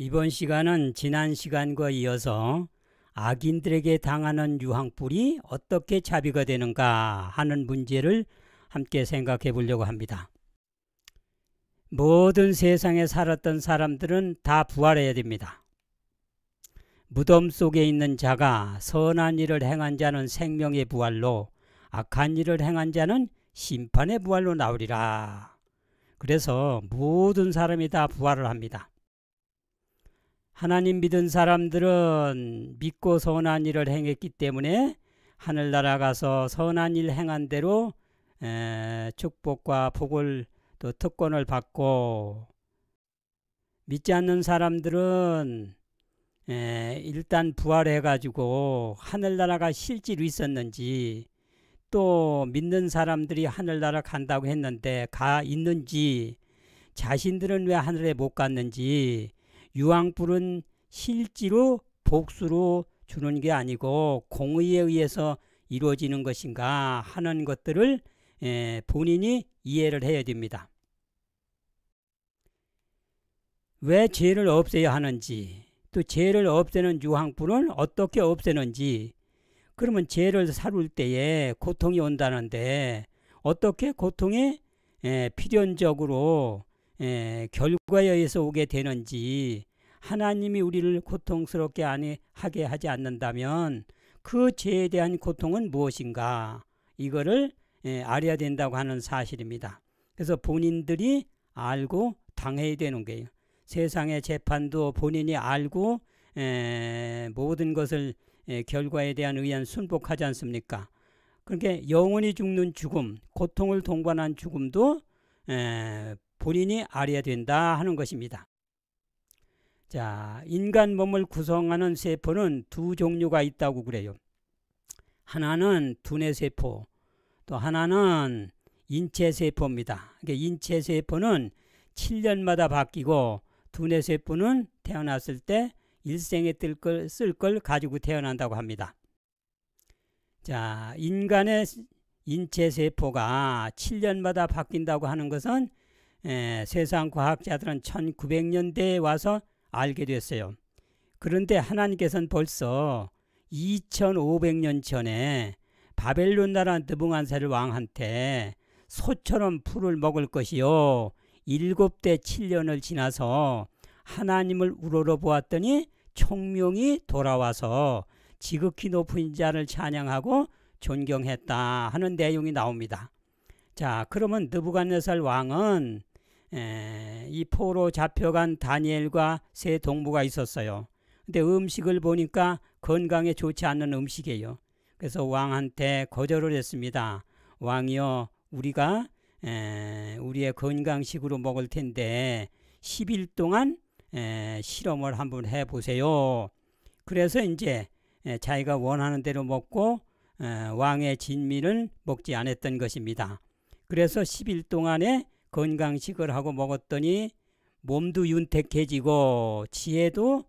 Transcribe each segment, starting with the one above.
이번 시간은 지난 시간과 이어서 악인들에게 당하는 유황불이 어떻게 자비가 되는가 하는 문제를 함께 생각해 보려고 합니다. 모든 세상에 살았던 사람들은 다 부활해야 됩니다. 무덤 속에 있는 자가 선한 일을 행한 자는 생명의 부활로, 악한 일을 행한 자는 심판의 부활로 나오리라. 그래서 모든 사람이 다 부활을 합니다. 하나님 믿은 사람들은 믿고 선한 일을 행했기 때문에 하늘나라 가서 선한 일 행한 대로 축복과 복을 또 특권을 받고, 믿지 않는 사람들은 일단 부활해 가지고 하늘나라가 실제로 있었는지, 또 믿는 사람들이 하늘나라 간다고 했는데 가 있는지, 자신들은 왜 하늘에 못 갔는지, 유황불은 실제로 복수로 주는 게 아니고 공의에 의해서 이루어지는 것인가 하는 것들을 본인이 이해를 해야 됩니다. 왜 죄를 없애야 하는지, 또 죄를 없애는 유황불은 어떻게 없애는지, 그러면 죄를 사룰 때에 고통이 온다는데 어떻게 고통이 필연적으로 결과에 의해서 오게 되는지, 하나님이 우리를 고통스럽게 하게 하지 않는다면 그 죄에 대한 고통은 무엇인가, 이거를 알아야 된다고 하는 사실입니다. 그래서 본인들이 알고 당해야 되는 거예요. 세상의 재판도 본인이 알고 모든 것을 결과에 대한 의한 순복하지 않습니까? 그러니까 영원히 죽는 죽음, 고통을 동반한 죽음도 본인이 알아야 된다 하는 것입니다. 자, 인간 몸을 구성하는 세포는 두 종류가 있다고 그래요. 하나는 두뇌세포, 또 하나는 인체세포입니다. 그러니까 인체세포는 7년마다 바뀌고, 두뇌세포는 태어났을 때 일생에 쓸 걸 가지고 태어난다고 합니다. 자, 인간의 인체세포가 7년마다 바뀐다고 하는 것은 세상 과학자들은 1900년대에 와서 알게 됐어요. 그런데 하나님께서는 벌써 2500년 전에 바벨론 나라 느부갓네살 왕한테 소처럼 풀을 먹을 것이요, 7대 7년을 지나서 하나님을 우러러보았더니 총명이 돌아와서 지극히 높은 자를 찬양하고 존경했다 하는 내용이 나옵니다. 자, 그러면 느부갓네살 왕은 이 포로 잡혀간 다니엘과 세 동무가 있었어요. 근데 음식을 보니까 건강에 좋지 않는 음식이에요. 그래서 왕한테 거절을 했습니다. 왕이여, 우리가 우리의 건강식으로 먹을 텐데 10일 동안 실험을 한번 해보세요. 그래서 이제 자기가 원하는 대로 먹고 왕의 진미는 먹지 않았던 것입니다. 그래서 10일 동안에 건강식을 하고 먹었더니 몸도 윤택해지고 지혜도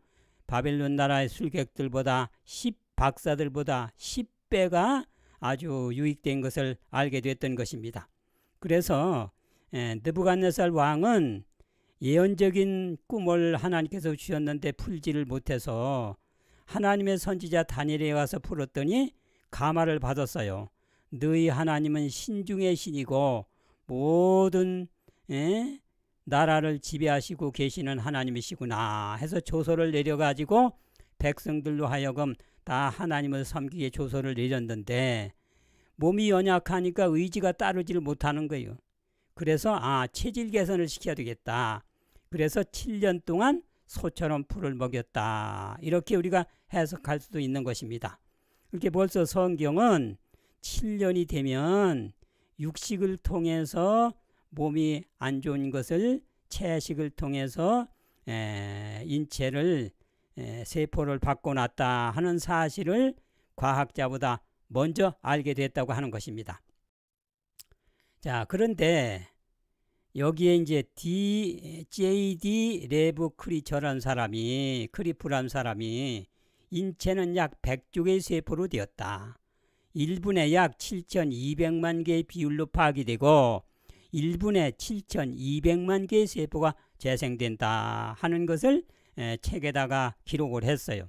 바벨론 나라의 술객들보다 박사들보다 10배가 아주 유익된 것을 알게 됐던 것입니다. 그래서 느부갓네살 왕은 예언적인 꿈을 하나님께서 주셨는데 풀지를 못해서 하나님의 선지자 다니엘에 가서 풀었더니 가마를 받았어요. 너희 하나님은 신중의 신이고 모든 나라를 지배하시고 계시는 하나님이시구나 해서 조서를 내려가지고 백성들로 하여금 다 하나님을 섬기게 조서를 내렸는데 몸이 연약하니까 의지가 따르지를 못하는 거예요. 그래서 체질 개선을 시켜야 되겠다. 그래서 7년 동안 소처럼 풀을 먹였다. 이렇게 우리가 해석할 수도 있는 것입니다. 이렇게 벌써 성경은 7년이 되면 육식을 통해서 몸이 안 좋은 것을 채식을 통해서 인체를 세포를 바꿔놨다 하는 사실을 과학자보다 먼저 알게 됐다고 하는 것입니다. 자, 그런데 여기에 이제 J.D. 레브 크리프라는 사람이 인체는 약 100쪽의 세포로 되었다. 1분에 약 7,200만 개의 비율로 파악이 되고 1분에 7,200만 개의 세포가 재생된다 하는 것을 책에다가 기록을 했어요.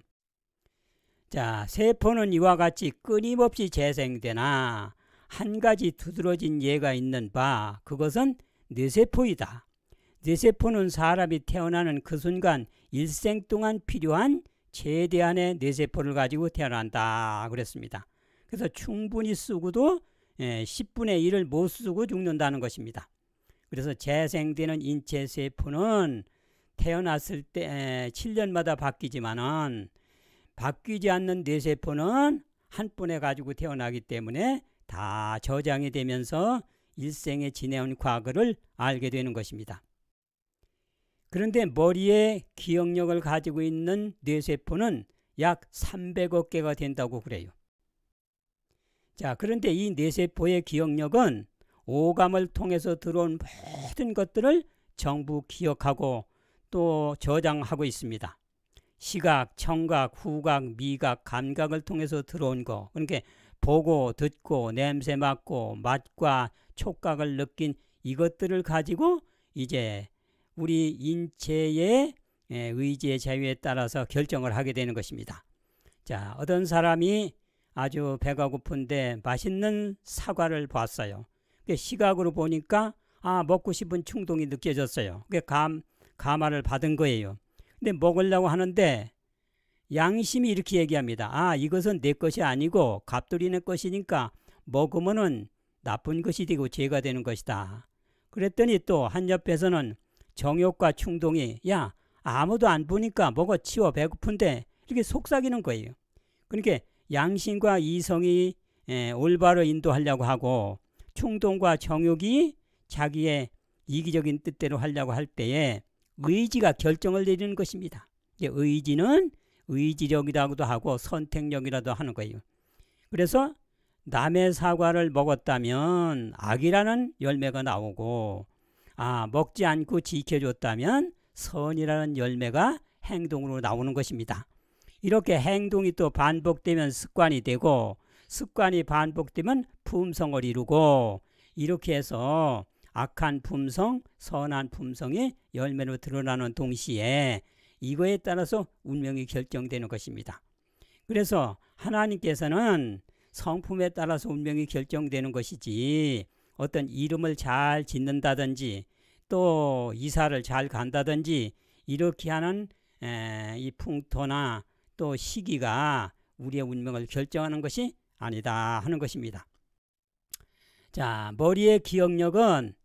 자, 세포는 이와 같이 끊임없이 재생되나 한 가지 두드러진 예가 있는 바, 그것은 뇌세포이다. 뇌세포는 사람이 태어나는 그 순간 일생 동안 필요한 최대한의 뇌세포를 가지고 태어난다 그랬습니다. 그래서 충분히 쓰고도 10분의 1을 못 쓰고 죽는다는 것입니다. 그래서 재생되는 인체 세포는 태어났을 때 7년마다 바뀌지만은 바뀌지 않는 뇌세포는 한 번에 가지고 태어나기 때문에 다 저장이 되면서 일생에 지내온 과거를 알게 되는 것입니다. 그런데 머리에 기억력을 가지고 있는 뇌세포는 약 300억 개가 된다고 그래요. 자, 그런데 이 뇌세포의 기억력은 오감을 통해서 들어온 모든 것들을 전부 기억하고 또 저장하고 있습니다. 시각, 청각, 후각, 미각, 감각을 통해서 들어온 거, 그러니까 보고 듣고 냄새 맡고 맛과 촉각을 느낀 이것들을 가지고 이제 우리 인체의 의지의 자유에 따라서 결정을 하게 되는 것입니다. 자, 어떤 사람이 아주 배가 고픈데 맛있는 사과를 봤어요. 시각으로 보니까 먹고 싶은 충동이 느껴졌어요. 감화를 받은 거예요. 근데 먹으려고 하는데 양심이 이렇게 얘기합니다. 이것은 내 것이 아니고 갑돌이네 것이니까 먹으면은 나쁜 것이 되고 죄가 되는 것이다. 그랬더니 또 한 옆에서는 정욕과 충동이 아무도 안 보니까 먹어 치워 배고픈데 이렇게 속삭이는 거예요. 그러니까 양심과 이성이 올바로 인도하려고 하고 충동과 정욕이 자기의 이기적인 뜻대로 하려고 할 때에 의지가 결정을 내리는 것입니다. 의지는 의지력이라고도 하고 선택력이라도 하는 거예요. 그래서 남의 사과를 먹었다면 악이라는 열매가 나오고 먹지 않고 지켜줬다면 선이라는 열매가 행동으로 나오는 것입니다. 이렇게 행동이 또 반복되면 습관이 되고 습관이 반복되면 품성을 이루고 이렇게 해서 악한 품성, 선한 품성이 열매로 드러나는 동시에 이거에 따라서 운명이 결정되는 것입니다. 그래서 하나님께서는 성품에 따라서 운명이 결정되는 것이지 어떤 이름을 잘 짓는다든지 또 이사를 잘 간다든지 이렇게 하는 이 풍토나 또 시기가 우리의 운명을 결정하는 것이 아니다 하는 것입니다. 자, 머리의 기억력은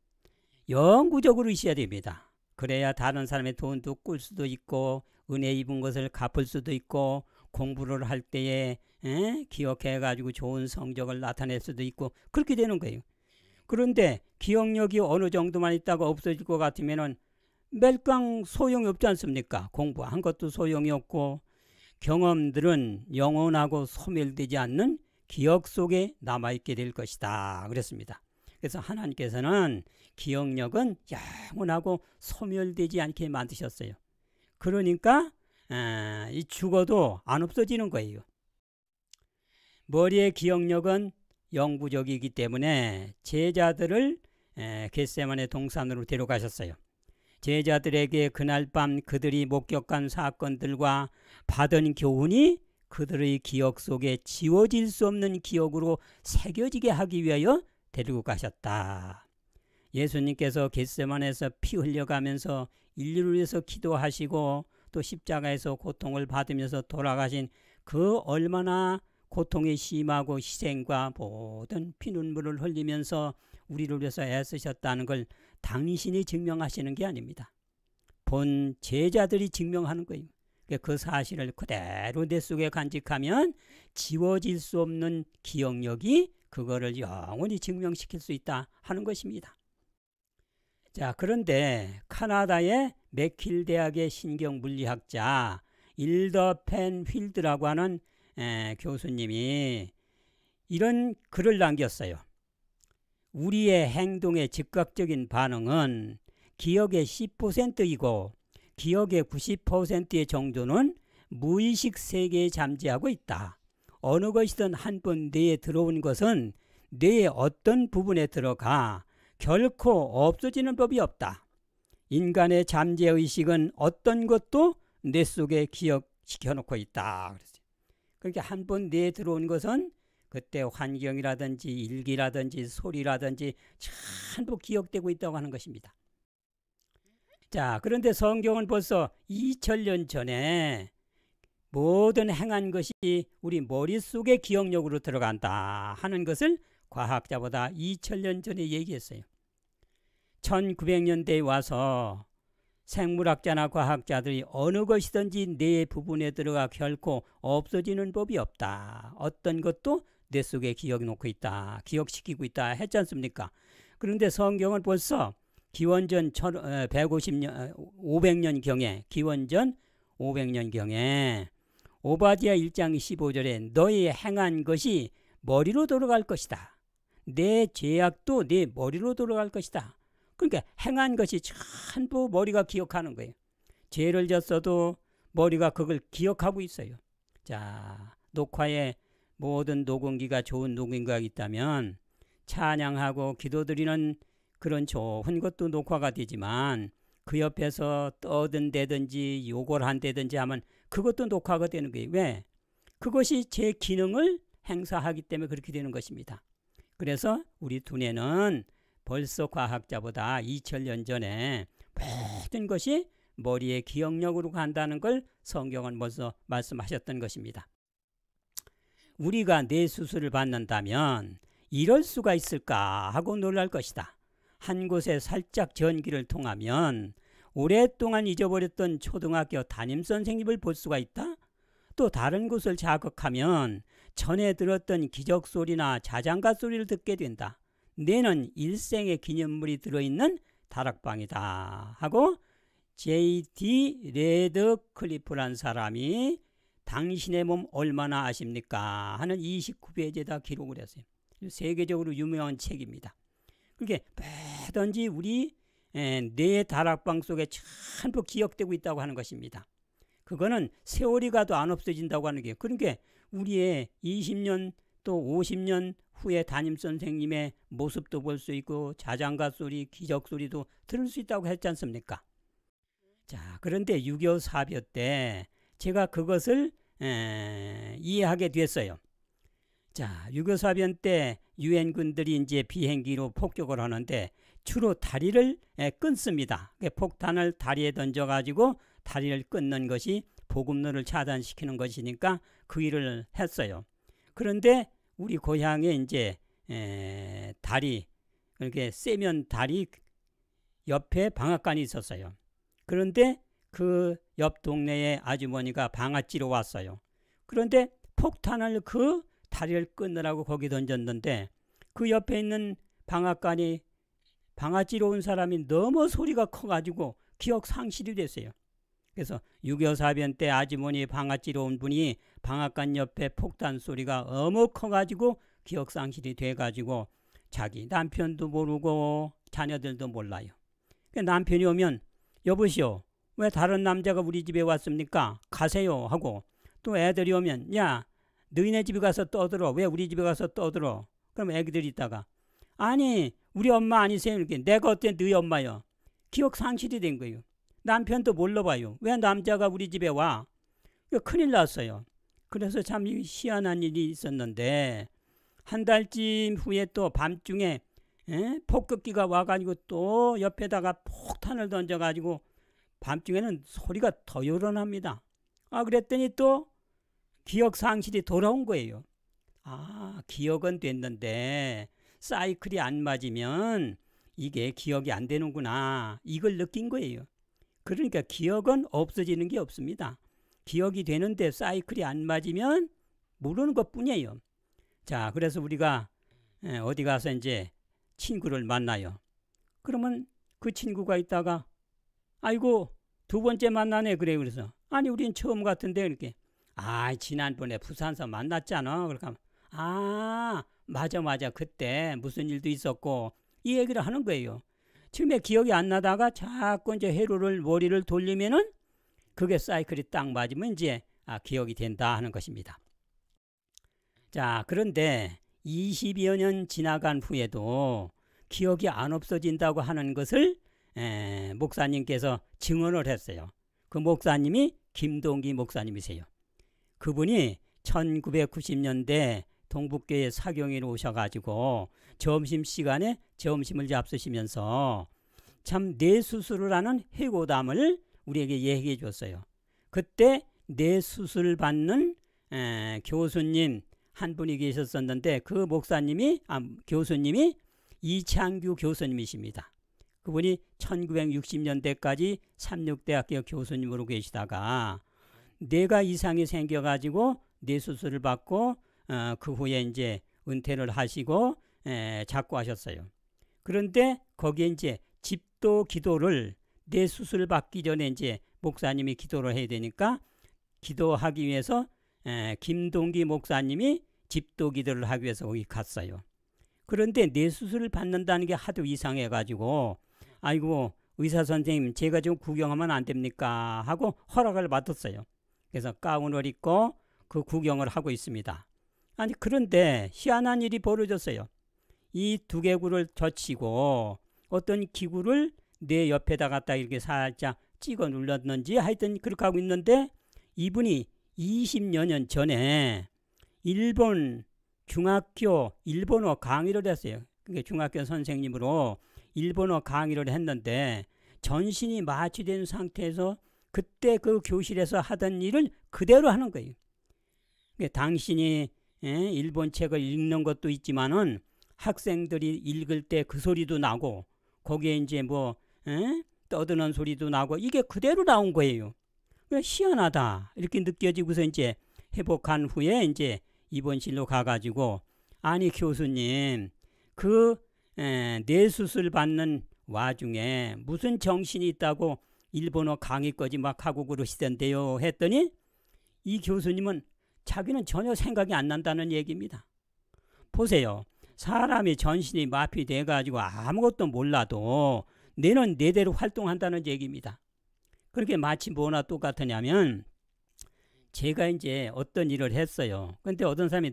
영구적으로 있어야 됩니다. 그래야 다른 사람의 돈도 꿀 수도 있고 은혜 입은 것을 갚을 수도 있고 공부를 할 때에 기억해 가지고 좋은 성적을 나타낼 수도 있고 그렇게 되는 거예요. 그런데 기억력이 어느 정도만 있다가 없어질 것 같으면은 멜깡 소용이 없지 않습니까? 공부한 것도 소용이 없고 경험들은 영원하고 소멸되지 않는 기억 속에 남아있게 될 것이다 그랬습니다. 그래서 하나님께서는 기억력은 영원하고 소멸되지 않게 만드셨어요. 그러니까 이 죽어도 안 없어지는 거예요. 머리의 기억력은 영구적이기 때문에 제자들을 겟세마네 동산으로 데려가셨어요. 제자들에게 그날 밤 그들이 목격한 사건들과 받은 교훈이 그들의 기억 속에 지워질 수 없는 기억으로 새겨지게 하기 위하여 데리고 가셨다. 예수님께서 겟세마네에서 피 흘려가면서 인류를 위해서 기도하시고 또 십자가에서 고통을 받으면서 돌아가신 그 얼마나 고통이 심하고 희생과 모든 피눈물을 흘리면서 우리를 위해서 애쓰셨다는 걸 당신이 증명하시는 게 아닙니다. 본 제자들이 증명하는 거예요. 그 사실을 그대로 내 속에 간직하면 지워질 수 없는 기억력이 그거를 영원히 증명시킬 수 있다 하는 것입니다. 자, 그런데 카나다의 맥힐 대학의 신경물리학자 일더 펜 휠드라고 하는 교수님이 이런 글을 남겼어요. 우리의 행동의 즉각적인 반응은 기억의 10%이고 기억의 90%의 정도는 무의식 세계에 잠재하고 있다. 어느 것이든 한 번 뇌에 들어온 것은 뇌의 어떤 부분에 들어가 결코 없어지는 법이 없다. 인간의 잠재의식은 어떤 것도 뇌 속에 기억시켜 놓고 있다 그랬어요. 그러니까 한 번 뇌에 들어온 것은 그때 환경이라든지 일기라든지 소리라든지 전부 기억되고 있다고 하는 것입니다. 자, 그런데 성경은 벌써 2000년 전에 모든 행한 것이 우리 머릿속의 기억력으로 들어간다 하는 것을 과학자보다 2000년 전에 얘기했어요. 1900년대에 와서 생물학자나 과학자들이 어느 것이든지 뇌 부분에 들어가 결코 없어지는 법이 없다. 어떤 것도 뇌 속에 기억 놓고 있다. 기억시키고 있다 했지 않습니까? 그런데 성경은 벌써 기원전 500년경에 기원전 500년경에 오바댜 1장 15절에 너희 행한 것이 머리로 돌아갈 것이다. 내 죄악도 내 머리로 돌아갈 것이다. 그러니까 행한 것이 전부 머리가 기억하는 거예요. 죄를 졌어도 머리가 그걸 기억하고 있어요. 자, 녹화에 모든 녹음기가 좋은 녹음기가 있다면 찬양하고 기도드리는 그런 좋은 것도 녹화가 되지만 그 옆에서 떠든다든지 욕을 한다든지 하면 그것도 녹화가 되는 거예요. 왜? 그것이 제 기능을 행사하기 때문에 그렇게 되는 것입니다. 그래서 우리 두뇌는 벌써 과학자보다 2000년 전에 모든 것이 머리의 기억력으로 간다는 걸 성경은 벌써 말씀하셨던 것입니다. 우리가 뇌 수술을 받는다면 이럴 수가 있을까 하고 놀랄 것이다. 한 곳에 살짝 전기를 통하면 오랫동안 잊어버렸던 초등학교 담임선생님을 볼 수가 있다. 또 다른 곳을 자극하면 전에 들었던 기적소리나 자장가 소리를 듣게 된다. 뇌는 일생의 기념물이 들어있는 다락방이다 하고 J.D. 레드클리프란 사람이 당신의 몸 얼마나 아십니까? 하는 29페이지에다 기록을 했어요. 세계적으로 유명한 책입니다. 그게 뭐든지 우리 뇌의 다락방 속에 전부 기억되고 있다고 하는 것입니다. 그거는 세월이 가도 안 없어진다고 하는 게, 그러니까 우리의 20년 또 50년 후에 담임선생님의 모습도 볼 수 있고 자장가 소리, 기적 소리도 들을 수 있다고 했지 않습니까? 자, 그런데 6.25 사변 때 제가 그것을 이해하게 됐어요. 자, 6.25 사변 때 유엔군들이 이제 비행기로 폭격을 하는데 주로 다리를 끊습니다. 폭탄을 다리에 던져가지고 다리를 끊는 것이 보급로를 차단시키는 것이니까 그 일을 했어요. 그런데 우리 고향에 이제 다리, 그렇게 세면 다리 옆에 방앗간이 있었어요. 그런데 그 옆 동네에 아주머니가 방아찌러 왔어요. 그런데 폭탄을 그 다리를 끊으라고 거기 던졌는데 그 옆에 있는 방앗간이 방아찌러 온 사람이 너무 소리가 커가지고 기억 상실이 됐어요. 그래서 6.25 사변 때 아주머니 방아찌러 온 분이 방앗간 옆에 폭탄 소리가 너무 커가지고 기억 상실이 돼가지고 자기 남편도 모르고 자녀들도 몰라요. 남편이 오면 여보시오, 왜 다른 남자가 우리 집에 왔습니까? 가세요 하고, 또 애들이 오면 야 너희네 집에 가서 떠들어. 왜 우리 집에 가서 떠들어? 그럼 애기들이 있다가 아니 우리 엄마 아니세요? 이렇게 내가 어때 너희 엄마요? 기억 상실이 된 거예요. 남편도 몰라봐요. 왜 남자가 우리 집에 와? 큰일 났어요. 그래서 참 희한한 일이 있었는데 한 달쯤 후에 또 밤중에 폭격기가 와가지고 또 옆에다가 폭탄을 던져가지고 밤중에는 소리가 더 요란합니다. 그랬더니 또 기억 상실이 돌아온 거예요. 기억은 됐는데 사이클이 안 맞으면 이게 기억이 안 되는구나, 이걸 느낀 거예요. 그러니까 기억은 없어지는 게 없습니다. 기억이 되는데 사이클이 안 맞으면 모르는 것 뿐이에요. 자, 그래서 우리가 어디 가서 이제 친구를 만나요. 그러면 그 친구가 있다가 아이고 두 번째 만나네 그래. 그래서 아니 우린 처음 같은데 이렇게 지난번에 부산서 만났잖아. 그러니까 맞아 그때 무슨 일도 있었고 이 얘기를 하는 거예요. 처음에 기억이 안 나다가 자꾸 이제 머리를 돌리면은 그게 사이클이 딱 맞으면 이제 기억이 된다 하는 것입니다. 자, 그런데 20여 년 지나간 후에도 기억이 안 없어진다고 하는 것을 목사님께서 증언을 했어요. 그 목사님이 김동기 목사님이세요. 그분이 1990년대 동북교회 사경위로 오셔가지고 점심시간에 점심을 잡수시면서 참 뇌수술을 하는 해고담을 우리에게 얘기해 줬어요. 그때 뇌수술 받는 교수님 한 분이 계셨었는데 그 목사님이 교수님이 이창규 교수님이십니다. 그분이 1960년대까지 삼육대학교 교수님으로 계시다가 뇌가 이상이 생겨가지고 뇌수술을 받고 그 후에 이제 은퇴를 하시고 자꾸 하셨어요. 그런데 거기에 이제 집도 기도를 뇌수술 받기 전에 이제 목사님이 기도를 해야 되니까 기도하기 위해서 김동기 목사님이 집도 기도를 하기 위해서 거기 갔어요. 그런데 뇌수술을 받는다는 게 하도 이상해가지고 아이고 의사 선생님 제가 좀 구경하면 안 됩니까 하고 허락을 받았어요. 그래서 가운을 입고 그 구경을 하고 있습니다. 아니 그런데 희한한 일이 벌어졌어요. 이 두개골을 젖히고 어떤 기구를 뇌 옆에다 갖다 이렇게 살짝 찍어 눌렀는지 하여튼 그렇게 하고 있는데 이분이 20여 년 전에 일본 중학교 일본어 강의를 했어요. 그게 중학교 선생님으로 일본어 강의를 했는데 전신이 마취된 상태에서 그때 그 교실에서 하던 일을 그대로 하는 거예요. 당신이 일본 책을 읽는 것도 있지만은 학생들이 읽을 때 그 소리도 나고 거기에 이제 뭐 떠드는 소리도 나고 이게 그대로 나온 거예요. 희한하다 이렇게 느껴지고서 이제 회복한 후에 이제 입원실로 가가지고 아니 교수님 그 뇌수술 받는 와중에 무슨 정신이 있다고 일본어 강의까지 막 하고 그러시던데요 했더니 이 교수님은 자기는 전혀 생각이 안 난다는 얘기입니다. 보세요. 사람이 전신이 마비돼 가지고 아무것도 몰라도 뇌는 뇌대로 활동한다는 얘기입니다. 그렇게 마치 뭐나 똑같으냐면 제가 이제 어떤 일을 했어요. 근데 어떤 사람이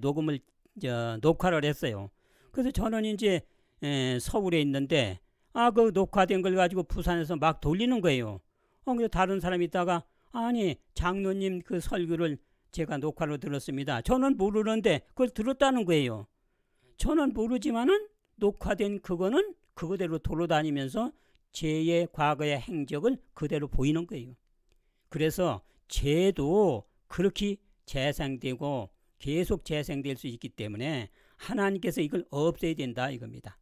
녹화를 했어요. 그래서 저는 이제 서울에 있는데 그 녹화된 걸 가지고 부산에서 막 돌리는 거예요. 근데 다른 사람이 있다가 아니 장로님 그 설교를 제가 녹화로 들었습니다. 저는 모르는데 그걸 들었다는 거예요. 저는 모르지만은 녹화된 그거는 그거대로 돌아다니면서 죄의 과거의 행적을 그대로 보이는 거예요. 그래서 죄도 그렇게 재생되고 계속 재생될 수 있기 때문에 하나님께서 이걸 없애야 된다 이겁니다.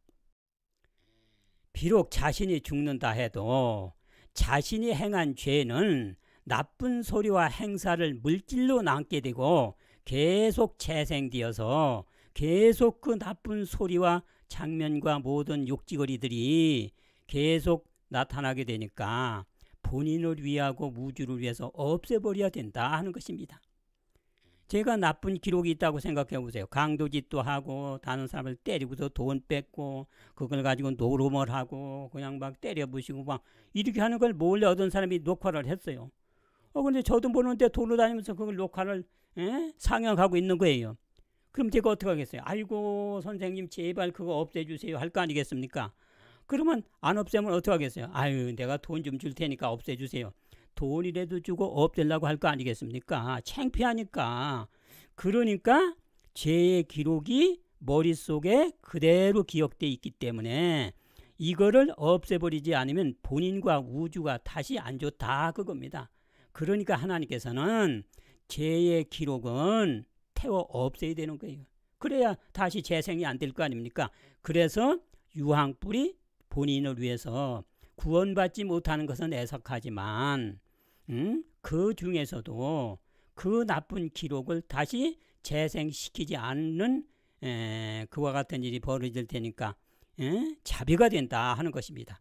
비록 자신이 죽는다 해도 자신이 행한 죄는 나쁜 소리와 행사를 물질로 남게 되고 계속 재생되어서 계속 그 나쁜 소리와 장면과 모든 욕지거리들이 계속 나타나게 되니까 본인을 위하고 우주를 위해서 없애버려야 된다 하는 것입니다. 제가 나쁜 기록이 있다고 생각해 보세요. 강도짓도 하고 다른 사람을 때리고서 돈 뺏고 그걸 가지고 노름을 하고 그냥 막 때려 부시고 막 이렇게 하는 걸 몰래 어떤 사람이 녹화를 했어요. 근데 저도 모르는데 돌아다니면서 그걸 녹화를 상영하고 있는 거예요. 그럼 제가 어떻게 하겠어요? 아이고 선생님 제발 그거 없애주세요 할 거 아니겠습니까? 그러면 안 없애면 어떻게 하겠어요? 아유 내가 돈 좀 줄 테니까 없애주세요. 돈이라도 주고 없애려고 할 거 아니겠습니까? 창피하니까. 그러니까 죄의 기록이 머릿속에 그대로 기억되어 있기 때문에 이거를 없애버리지 않으면 본인과 우주가 다시 안 좋다 그겁니다. 그러니까 하나님께서는 죄의 기록은 태워 없애야 되는 거예요. 그래야 다시 재생이 안 될 거 아닙니까? 그래서 유황불이 본인을 위해서 구원받지 못하는 것은 애석하지만 그 중에서도 그 나쁜 기록을 다시 재생시키지 않는 그와 같은 일이 벌어질 테니까 자비가 된다 하는 것입니다.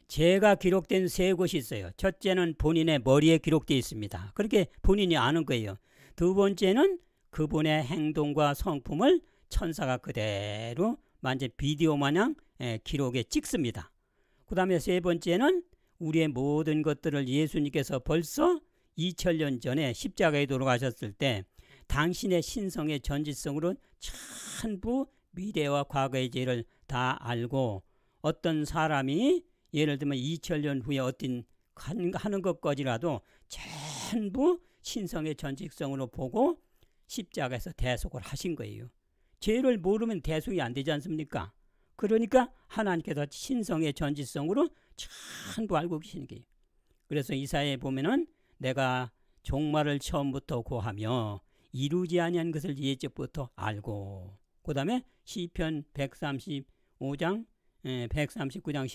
죄가 기록된 세 곳이 있어요. 첫째는 본인의 머리에 기록되어 있습니다. 그렇게 본인이 아는 거예요. 두 번째는 그분의 행동과 성품을 천사가 그대로 완전 비디오 마냥 기록에 찍습니다. 그 다음에 세 번째는 우리의 모든 것들을 예수님께서 벌써 2000년 전에 십자가에 돌아가셨을 때 당신의 신성의 전지성으로 전부 미래와 과거의 죄를 다 알고 어떤 사람이 예를 들면 2000년 후에 어떤 하는 것까지라도 전부 신성의 전직성으로 보고 십자가에서 대속을 하신 거예요. 죄를 모르면 대속이 안 되지 않습니까? 그러니까 하나님께서 신성의 전지성으로 전부 알고 계시는 거예요. 그래서 이사야에 보면은 내가 종말을 처음부터 고하며 이루지 아니한 것을 예적부터 알고, 그 다음에 시편 135장 139장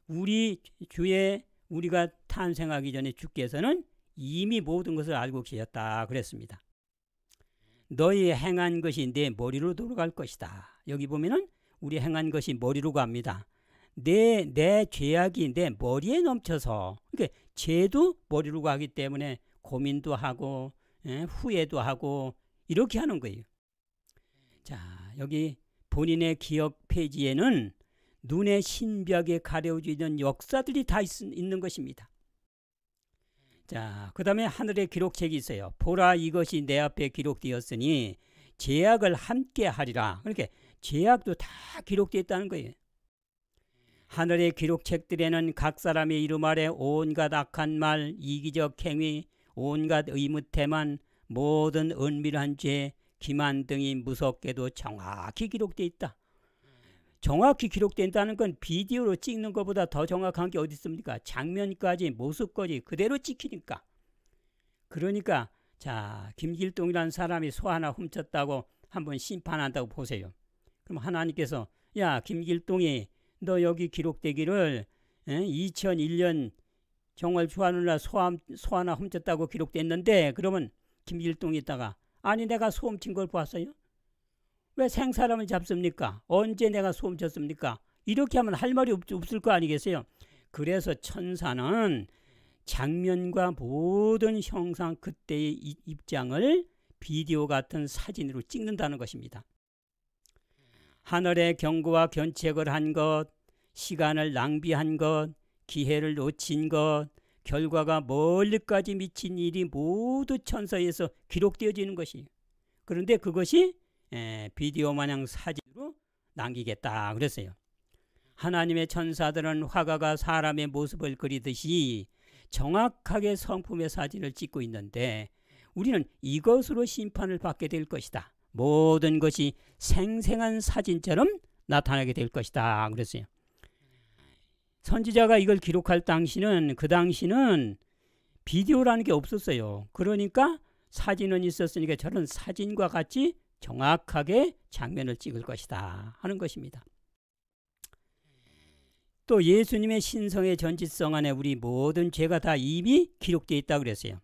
16절에 우리가 탄생하기 전에 주께서는 이미 모든 것을 알고 계셨다 그랬습니다. 너희 행한 것이 내 머리로 돌아갈 것이다. 여기 보면은 우리 행한 것이 머리로 갑니다. 내 죄악이 내 머리에 넘쳐서, 그러니까 죄도 머리로 가기 때문에 고민도 하고 후회도 하고 이렇게 하는 거예요. 자, 여기 본인의 기억 페이지에는 눈의 신벽에 가려지는 역사들이 다 있는 것입니다. 자, 그 다음에 하늘의 기록책이 있어요. 보라, 이것이 내 앞에 기록되었으니 죄악을 함께 하리라. 그러니까 죄악도 다 기록되어 있다는 거예요. 하늘의 기록책들에는 각 사람의 이름 아래 온갖 악한 말, 이기적 행위, 온갖 의무태만, 모든 은밀한 죄, 기만 등이 무섭게도 정확히 기록되어 있다. 정확히 기록된다는 건 비디오로 찍는 것보다 더 정확한 게 어디 있습니까? 장면까지 모습까지 그대로 찍히니까. 그러니까 자, 김길동이라는 사람이 소 하나 훔쳤다고 한번 심판한다고 보세요. 그럼 하나님께서 야, 김길동이 너 여기 기록되기를 2001년 정월 주하늘날 소 하나 훔쳤다고 기록됐는데, 그러면 김길동이 있다가 아니 내가 소 훔친 걸 보았어요? 왜 생사람을 잡습니까? 언제 내가 소 훔쳤습니까? 이렇게 하면 할 말이 없을 거 아니겠어요? 그래서 천사는 장면과 모든 형상 그때의 입장을 비디오 같은 사진으로 찍는다는 것입니다. 하늘의 경고와 견책을 한 것, 시간을 낭비한 것, 기회를 놓친 것, 결과가 멀리까지 미친 일이 모두 천서에서 기록되어지는 것이에요. 그런데 그것이 비디오 마냥 사진으로 남기겠다 그랬어요. 하나님의 천사들은 화가가 사람의 모습을 그리듯이 정확하게 성품의 사진을 찍고 있는데 우리는 이것으로 심판을 받게 될 것이다. 모든 것이 생생한 사진처럼 나타나게 될 것이다 그랬어요. 선지자가 이걸 기록할 당시는, 그 당시는 비디오라는 게 없었어요. 그러니까 사진은 있었으니까 저런 사진과 같이 정확하게 장면을 찍을 것이다 하는 것입니다. 또 예수님의 신성의 전지성 안에 우리 모든 죄가 다 이미 기록되어 있다고 그랬어요.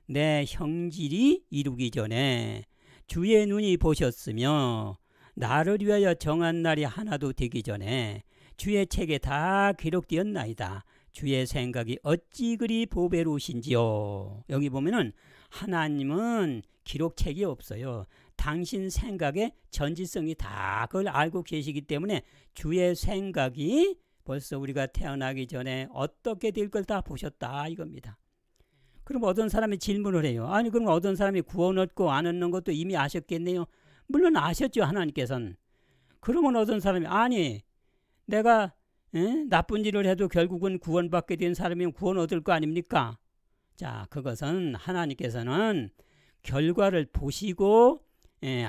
내 형질이 이루기 전에 주의 눈이 보셨으며 나를 위하여 정한 날이 하나도 되기 전에 주의 책에 다 기록되었나이다. 주의 생각이 어찌 그리 보배로우신지요. 여기 보면은 하나님은 기록책이 없어요. 당신 생각의 전지성이 다 그걸 알고 계시기 때문에 주의 생각이 벌써 우리가 태어나기 전에 어떻게 될 걸 다 보셨다 이겁니다. 그럼 어떤 사람이 질문을 해요. 아니 그럼 어떤 사람이 구원 얻고 안 얻는 것도 이미 아셨겠네요. 물론 아셨죠, 하나님께서는. 그러면 어떤 사람이 아니 내가 나쁜 일을 해도 결국은 구원받게 된 사람이면 구원 얻을 거 아닙니까? 자, 그것은 하나님께서는 결과를 보시고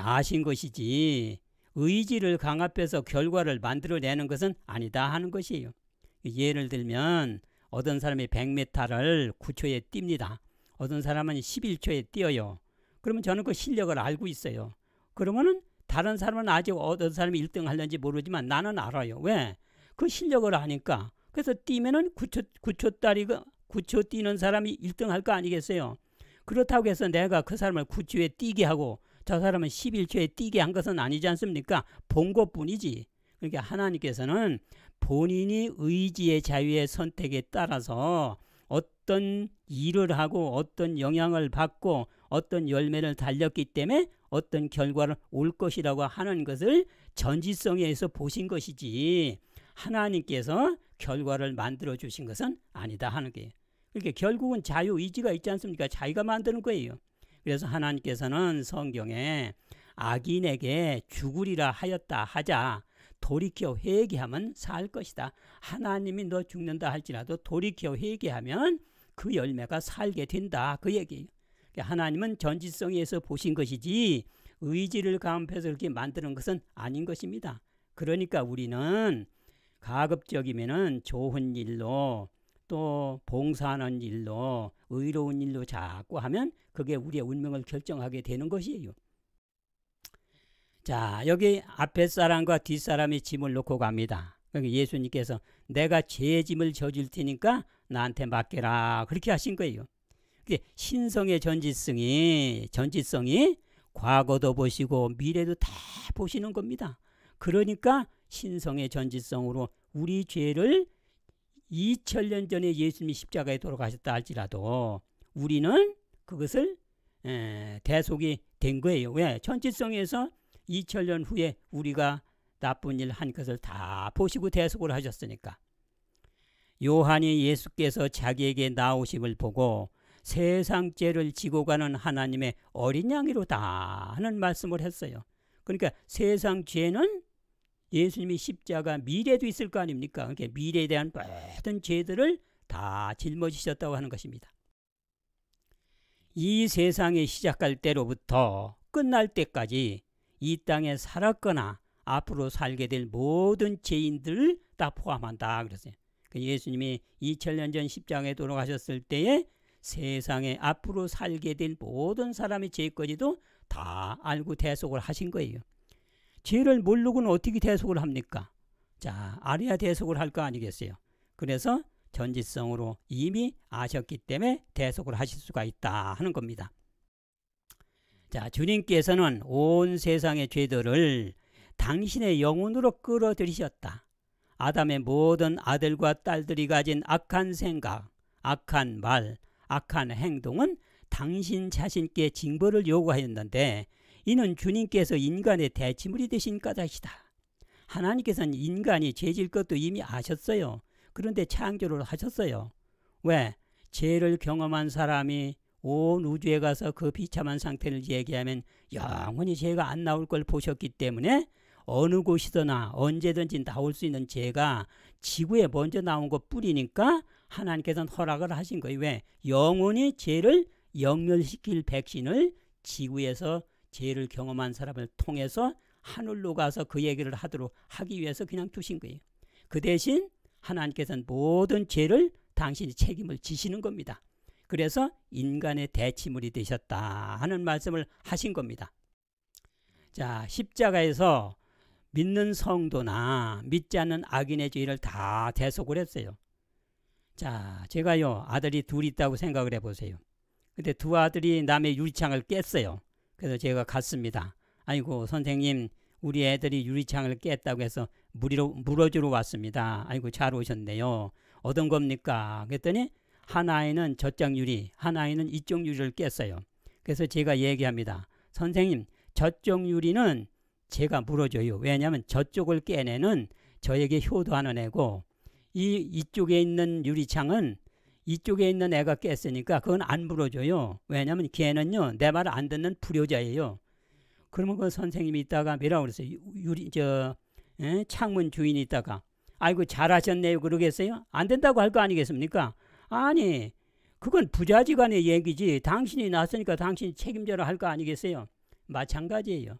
아신 것이지 의지를 강압해서 결과를 만들어내는 것은 아니다 하는 것이에요. 예를 들면 어떤 사람이 100m를 9초에 뜁니다. 어떤 사람은 11초에 뛰어요. 그러면 저는 그 실력을 알고 있어요. 그러면은 다른 사람은 아직 어떤 사람이 1등 하려는지 모르지만 나는 알아요. 왜? 그 실력을 아니까. 그래서 뛰면은 9초 뛰는 사람이 1등 할 거 아니겠어요? 그렇다고 해서 내가 그 사람을 9초에 뛰게 하고 저 사람은 11초에 뛰게 한 것은 아니지 않습니까? 본 것뿐이지. 그러니까 하나님께서는 본인이 의지의 자유의 선택에 따라서 어떤 일을 하고 어떤 영향을 받고 어떤 열매를 달렸기 때문에 어떤 결과를 올 것이라고 하는 것을 전지성에 의해서 보신 것이지 하나님께서 결과를 만들어 주신 것은 아니다 하는 거예요. 그러니까 결국은 자유의지가 있지 않습니까? 자기가 만드는 거예요. 그래서 하나님께서는 성경에 악인에게 죽으리라 하였다 하자 돌이켜 회개하면 살 것이다. 하나님이 너 죽는다 할지라도 돌이켜 회개하면 그 열매가 살게 된다. 그 얘기예요. 하나님은 전지성에서 보신 것이지 의지를 가운데서 그렇게 만드는 것은 아닌 것입니다. 그러니까 우리는 가급적이면은 좋은 일로 또 봉사하는 일로 의로운 일로 자꾸 하면 그게 우리의 운명을 결정하게 되는 것이에요. 자, 여기 앞에 사람과 뒷 사람이 짐을 놓고 갑니다. 그러니까 예수님께서 내가 죄 짐을 져줄 테니까 나한테 맡겨라 그렇게 하신 거예요. 신성의 전지성이 과거도 보시고 미래도 다 보시는 겁니다. 그러니까 신성의 전지성으로 우리 죄를 2000년 전에 예수님이 십자가에 돌아가셨다 할지라도 우리는 그것을 대속이 된 거예요. 왜? 전지성에서 2000년 후에 우리가 나쁜 일 한 것을 다 보시고 대속을 하셨으니까. 요한이 예수께서 자기에게 나오심을 보고 세상 죄를 지고 가는 하나님의 어린 양이로다 하는 말씀을 했어요. 그러니까 세상 죄는 예수님이 십자가 미래도 있을 거 아닙니까? 그러니까 미래에 대한 모든 죄들을 다 짊어지셨다고 하는 것입니다. 이 세상이 시작할 때로부터 끝날 때까지 이 땅에 살았거나 앞으로 살게 될 모든 죄인들을 다 포함한다 그랬어요. 예수님이 2000년 전 십자가에 돌아가셨을 때에 세상에 앞으로 살게 될 모든 사람의 죄까지도 다 알고 대속을 하신 거예요. 죄를 모르고는 어떻게 대속을 합니까? 자, 알아야 대속을 할 거 아니겠어요. 그래서 전지성으로 이미 아셨기 때문에 대속을 하실 수가 있다 하는 겁니다. 자, 주님께서는 온 세상의 죄들을 당신의 영혼으로 끌어들이셨다. 아담의 모든 아들과 딸들이 가진 악한 생각, 악한 말, 악한 행동은 당신 자신께 징벌을 요구하였는데 이는 주님께서 인간의 대치물이 되신 까닭이다. 하나님께서는 인간이 죄질 것도 이미 아셨어요. 그런데 창조를 하셨어요. 왜? 죄를 경험한 사람이 온 우주에 가서 그 비참한 상태를 얘기하면 영원히 죄가 안 나올 걸 보셨기 때문에 어느 곳이더나 언제든지 나올 수 있는 죄가 지구에 먼저 나온 것 뿐이니까 하나님께서는 허락을 하신 거예요. 왜? 영원히 죄를 영멸시킬 백신을 지구에서 죄를 경험한 사람을 통해서 하늘로 가서 그 얘기를 하기 위해서 그냥 두신 거예요. 그 대신 하나님께서는 모든 죄를 당신이 책임을 지시는 겁니다. 그래서 인간의 대치물이 되셨다 하는 말씀을 하신 겁니다. 자, 십자가에서 믿는 성도나 믿지 않는 악인의 죄를 다 대속을 했어요. 자, 제가요 아들이 둘 있다고 생각을 해보세요. 근데 두 아들이 남의 유리창을 깼어요. 그래서 제가 갔습니다. 아이고 선생님 우리 애들이 유리창을 깼다고 해서 물어주러 왔습니다. 아이고 잘 오셨네요. 어떤 겁니까? 그랬더니 한 아이는 저쪽 유리, 한 아이는 이쪽 유리를 깼어요. 그래서 제가 얘기합니다. 선생님 저쪽 유리는 제가 물어줘요. 왜냐하면 저쪽을 깨내는 저에게 효도하는 애고 이쪽에 있는 유리창은 이쪽에 있는 애가 깼으니까 그건 안 물어줘요. 왜냐하면 걔는요 내 말을 안 듣는 불효자예요. 그러면 그 선생님이 있다가 뭐라고 그랬어요? 창문 주인이 있다가 아이고 잘하셨네요 그러겠어요? 안 된다고 할 거 아니겠습니까? 아니 그건 부자지간의 얘기지 당신이 났으니까 당신이 책임져라 할 거 아니겠어요? 마찬가지예요.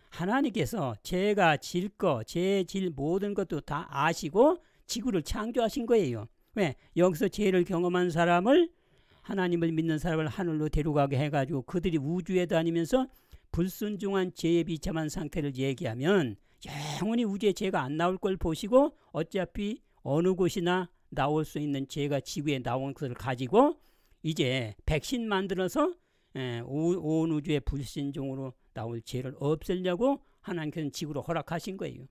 하나님께서 죄가 질 거, 죄 질 모든 것도 다 아시고 지구를 창조하신 거예요. 왜? 여기서 죄를 경험한 사람을 하나님을 믿는 사람을 하늘로 데려가게 해가지고 그들이 우주에 다니면서 불순종한 죄에 비참한 상태를 얘기하면 영원히 우주에 죄가 안 나올 걸 보시고 어차피 어느 곳이나 나올 수 있는 죄가 지구에 나온 것을 가지고 이제 백신 만들어서 온 우주의 불순종으로 나올 죄를 없애려고 하나님께서는 지구로 허락하신 거예요.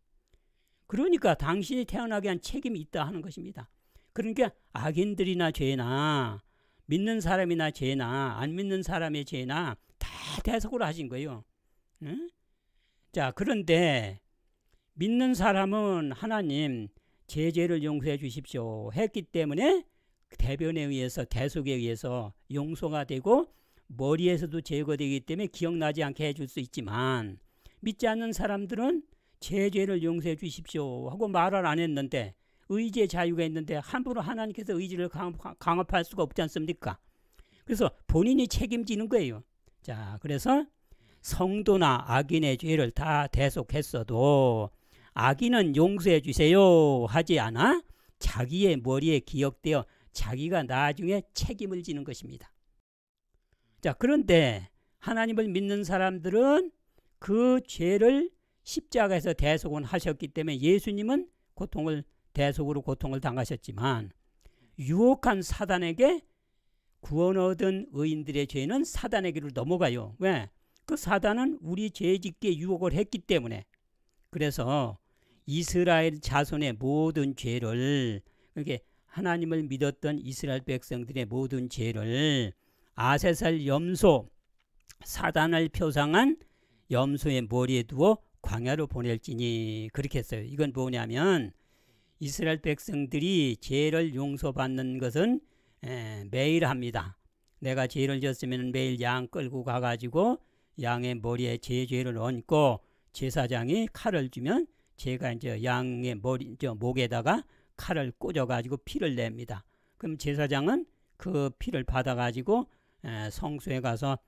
그러니까 당신이 태어나게 한 책임이 있다 하는 것입니다. 그러니까 악인들이나 죄나 믿는 사람이나 죄나 안 믿는 사람의 죄나 다 대속으로 하신 거예요. 응? 자, 그런데 믿는 사람은 하나님 제 죄를 용서해 주십시오 했기 때문에 대변에 의해서 대속에 의해서 용서가 되고 머리에서도 제거되기 때문에 기억나지 않게 해줄 수 있지만 믿지 않는 사람들은 제 죄를 용서해 주십시오 하고 말을 안 했는데 의지의 자유가 있는데 함부로 하나님께서 의지를 강압할 수가 없지 않습니까? 그래서 본인이 책임지는 거예요. 자, 그래서 성도나 악인의 죄를 다 대속했어도 악인은 용서해 주세요 하지 않아 자기의 머리에 기억되어 자기가 나중에 책임을 지는 것입니다. 자, 그런데 하나님을 믿는 사람들은 그 죄를 십자가에서 대속은 하셨기 때문에 예수님은 대속으로 고통을 당하셨지만 유혹한 사단에게 구원 얻은 의인들의 죄는 사단에게로 넘어가요. 왜? 그 사단은 우리 죄짓게 유혹을 했기 때문에. 그래서 이스라엘 자손의 모든 죄를, 이렇게 하나님을 믿었던 이스라엘 백성들의 모든 죄를 아세살 염소, 사단을 표상한 염소의 머리에 두어 광야로 보낼지니, 그렇게 했어요. 이건 뭐냐면 이스라엘 백성들이 죄를 용서받는 것은 매일 합니다. 내가 죄를 졌으면 매일 양 끌고 가가지고 양의 머리에 제 죄를 얹고 제사장이 칼을 주면 제가 이제 양의 목에다가 칼을 꽂아가지고 피를 냅니다. 그럼 제사장은 그 피를 받아가지고 성소에 가서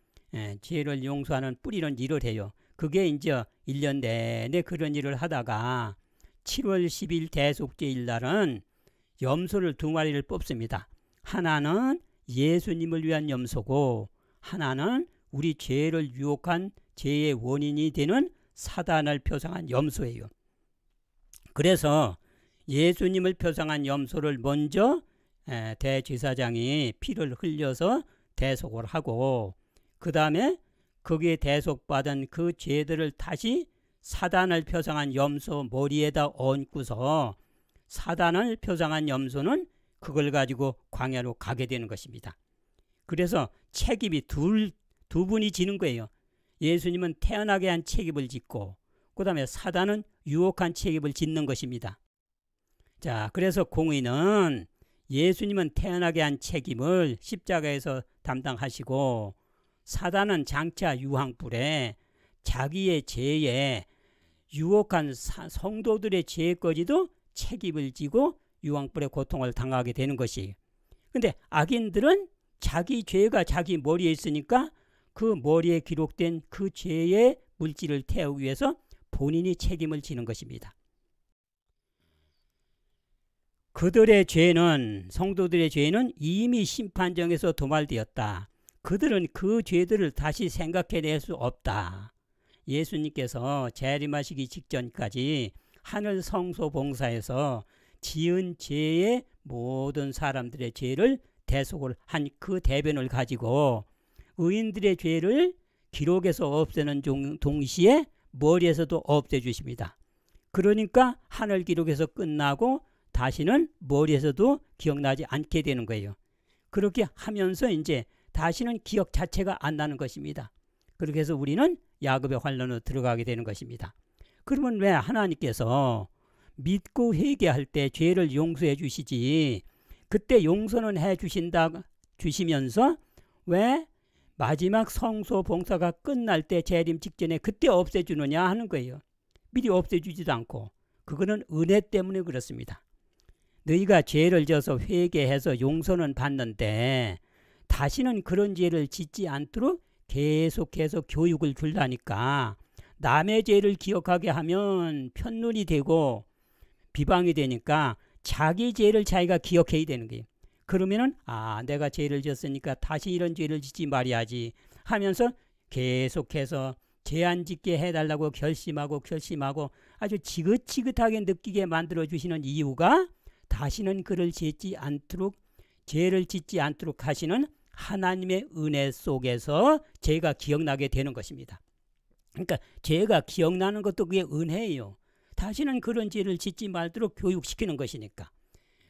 죄를 용서하는 뿌리는 일을 해요. 그게 이제 1년 내내 그런 일을 하다가 7월 10일 대속죄일 날은 염소를 2마리를 뽑습니다. 하나는 예수님을 위한 염소고 하나는 우리 죄를 유혹한 죄의 원인이 되는 사단을 표상한 염소예요. 그래서 예수님을 표상한 염소를 먼저 대제사장이 피를 흘려서 대속을 하고, 그 다음에 거기에 대속받은 그 죄들을 다시 사단을 표상한 염소 머리에다 얹고서 사단을 표상한 염소는 그걸 가지고 광야로 가게 되는 것입니다. 그래서 책임이 두 분이 지는 거예요. 예수님은 태어나게 한 책임을 짓고 그 다음에 사단은 유혹한 책임을 짓는 것입니다. 자, 그래서 공의는 예수님은 태어나게 한 책임을 십자가에서 담당하시고 사단은 장차 유황불에 자기의 죄에 유혹한 성도들의 죄까지도 책임을 지고 유황불의 고통을 당하게 되는 것이. 근데 악인들은 자기 죄가 자기 머리에 있으니까 그 머리에 기록된 그 죄의 물질을 태우기 위해서 본인이 책임을 지는 것입니다. 그들의 죄는, 성도들의 죄는 이미 심판정에서 도말되었다. 그들은 그 죄들을 다시 생각해낼 수 없다. 예수님께서 재림하시기 직전까지 하늘 성소 봉사에서 지은 죄의 모든 사람들의 죄를 대속을 한 그 대변을 가지고 의인들의 죄를 기록에서 없애는 동시에 머리에서도 없애주십니다. 그러니까 하늘 기록에서 끝나고 다시는 머리에서도 기억나지 않게 되는 거예요. 그렇게 하면서 이제 다시는 기억 자체가 안 나는 것입니다. 그렇게 해서 우리는 야곱의 환란으로 들어가게 되는 것입니다. 그러면 왜 하나님께서 믿고 회개할 때 죄를 용서해 주시지, 그때 용서는 해 주시면서 왜 마지막 성소 봉사가 끝날 때 재림 직전에 그때 없애주느냐 하는 거예요. 미리 없애주지도 않고. 그거는 은혜 때문에 그렇습니다. 너희가 죄를 져서 회개해서 용서는 받는데 다시는 그런 죄를 짓지 않도록 계속해서 교육을 줄라니까, 남의 죄를 기억하게 하면 편눈이 되고 비방이 되니까 자기 죄를 자기가 기억해야 되는 거예요. 그러면은 내가 죄를 졌으니까 다시 이런 죄를 짓지 말아야지 하면서 계속해서 죄 안 짓게 해달라고 결심하고 아주 지긋지긋하게 느끼게 만들어 주시는 이유가 다시는 그를 죄를 짓지 않도록 하시는 하나님의 은혜 속에서 죄가 기억나게 되는 것입니다. 그러니까 죄가 기억나는 것도 그게 은혜예요. 다시는 그런 죄를 짓지 말도록 교육시키는 것이니까.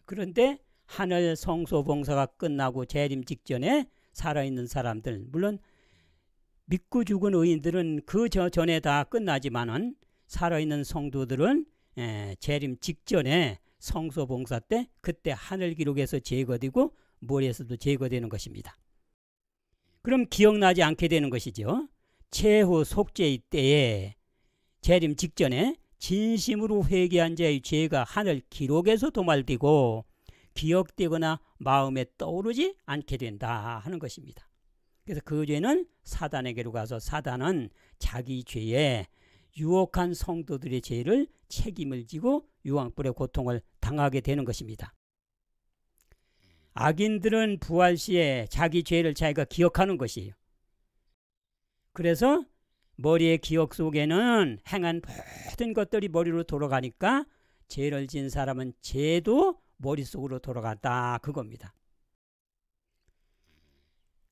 그런데 하늘 성소 봉사가 끝나고 재림 직전에 살아있는 사람들, 물론 믿고 죽은 의인들은 그 전에 다 끝나지만은 살아있는 성도들은 재림 직전에 성소 봉사 때 그때 하늘 기록에서 제거되고 머리에서도 제거되는 것입니다. 그럼 기억나지 않게 되는 것이죠. 최후 속죄의 때에 재림 직전에 진심으로 회개한 자의 죄가 하늘 기록에서 도말되고 기억되거나 마음에 떠오르지 않게 된다 하는 것입니다. 그래서 그 죄는 사단에게로 가서 사단은 자기 죄에 유혹한 성도들의 죄를 책임을 지고 유황불의 고통을 당하게 되는 것입니다. 악인들은 부활 시에 자기 죄를 자기가 기억하는 것이에요. 그래서 머리의 기억 속에는 행한 모든 것들이 머리로 돌아가니까 죄를 지은 사람은 죄도 머릿속으로 돌아갔다 그겁니다.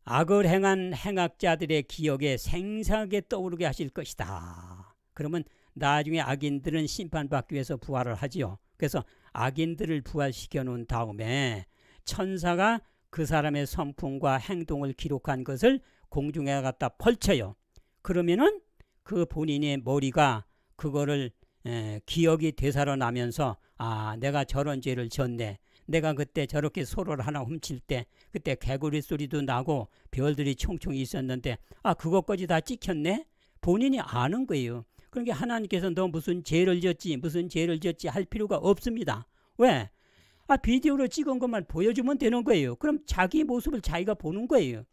악을 행한 행악자들의 기억에 생생하게 떠오르게 하실 것이다. 그러면 나중에 악인들은 심판받기 위해서 부활을 하지요. 그래서 악인들을 부활시켜 놓은 다음에 천사가 그 사람의 성품과 행동을 기록한 것을 공중에 갖다 펼쳐요. 그러면은 그 본인의 머리가 그거를 기억이 되살아나면서 아, 내가 저런 죄를 졌네. 내가 그때 저렇게 소를 하나 훔칠 때 그때 개구리 소리도 나고 별들이 총총 있었는데 아, 그것까지 다 찍혔네. 본인이 아는 거예요. 그러니까 하나님께서 너 무슨 죄를 졌지 할 필요가 없습니다. 왜? 아, 비디오로 찍은 것만 보여주면 되는 거예요. 그럼 자기 모습을 자기가 보는 거예요.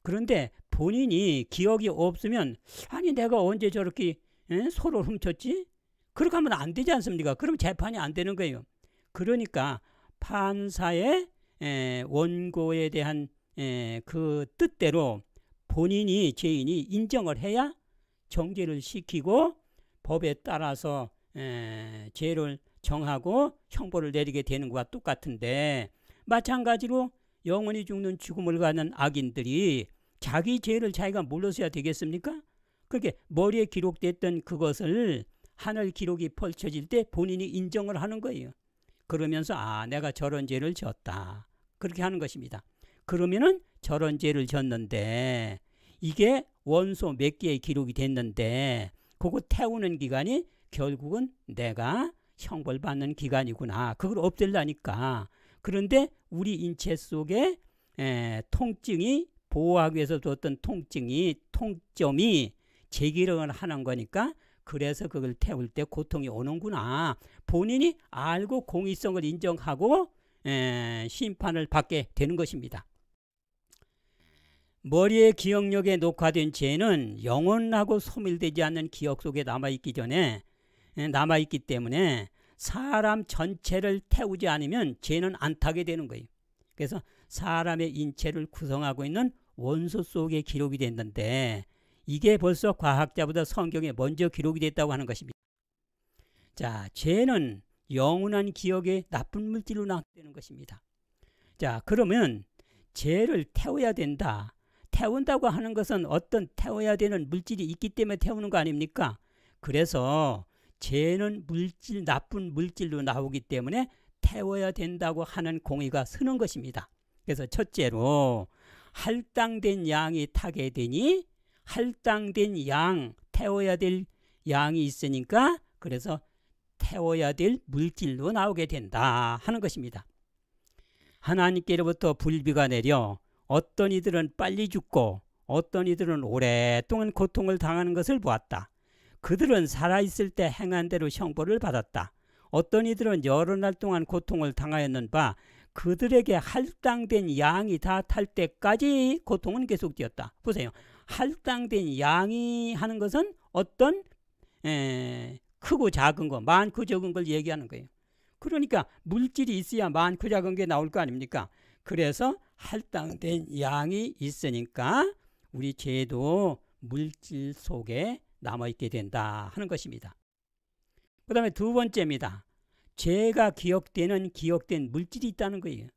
그런데 본인이 기억이 없으면 아니 내가 언제 저렇게 소를 훔쳤지? 그렇게 하면 안 되지 않습니까? 그럼 재판이 안 되는 거예요. 그러니까 판사의 원고에 대한 그 뜻대로 본인이 죄인이 인정을 해야 정죄를 시키고 법에 따라서 죄를 정하고 형벌을 내리게 되는 것과 똑같은데 마찬가지로 영원히 죽는 죽음을 가는 악인들이 자기 죄를 자기가 몰라서야 되겠습니까? 그렇게 머리에 기록됐던 그것을 하늘 기록이 펼쳐질 때 본인이 인정을 하는 거예요. 그러면서 아, 내가 저런 죄를 졌다. 그렇게 하는 것입니다. 그러면은 저런 죄를 졌는데 이게 원소 몇 개의 기록이 됐는데 그거 태우는 기간이 결국은 내가 형벌받는 기간이구나. 그걸 없애려니까. 그런데 우리 인체 속에 통증이 보호하기 위해서 뒀던 통점이 재기력을 하는 거니까 그래서 그걸 태울 때 고통이 오는구나. 본인이 알고 공의성을 인정하고 심판을 받게 되는 것입니다. 머리의 기억력에 녹화된 죄는 영원하고 소멸되지 않는 기억 속에 남아있기 때문에 사람 전체를 태우지 않으면 죄는 안 타게 되는 거예요. 그래서 사람의 인체를 구성하고 있는 원소 속에 기록이 됐는데 이게 벌써 과학자보다 성경에 먼저 기록이 됐다고 하는 것입니다. 자, 죄는 영원한 기억에 나쁜 물질로 낙되는 것입니다. 자, 그러면 죄를 태워야 된다. 태운다고 하는 것은 어떤 태워야 되는 물질이 있기 때문에 태우는 거 아닙니까? 그래서 죄는 나쁜 물질로 나오기 때문에 태워야 된다고 하는 공의가 서는 것입니다. 그래서 첫째로 할당된 양이 타게 되니 할당된 양, 태워야 될 양이 있으니까 그래서 태워야 될 물질로 나오게 된다 하는 것입니다. 하나님께로부터 불비가 내려 어떤 이들은 빨리 죽고 어떤 이들은 오랫동안 고통을 당하는 것을 보았다. 그들은 살아있을 때 행한 대로 형벌을 받았다. 어떤 이들은 여러 날 동안 고통을 당하였는 바 그들에게 할당된 양이 다 탈 때까지 고통은 계속되었다. 보세요. 할당된 양이 하는 것은 어떤 크고 작은 거, 많고 적은 걸 얘기하는 거예요. 그러니까 물질이 있어야 많고 작은 게 나올 거 아닙니까? 그래서 할당된 양이 있으니까 우리 죄도 물질 속에 남아있게 된다 하는 것입니다. 그 다음에 두 번째입니다. 죄가 기억된 물질이 있다는 거예요.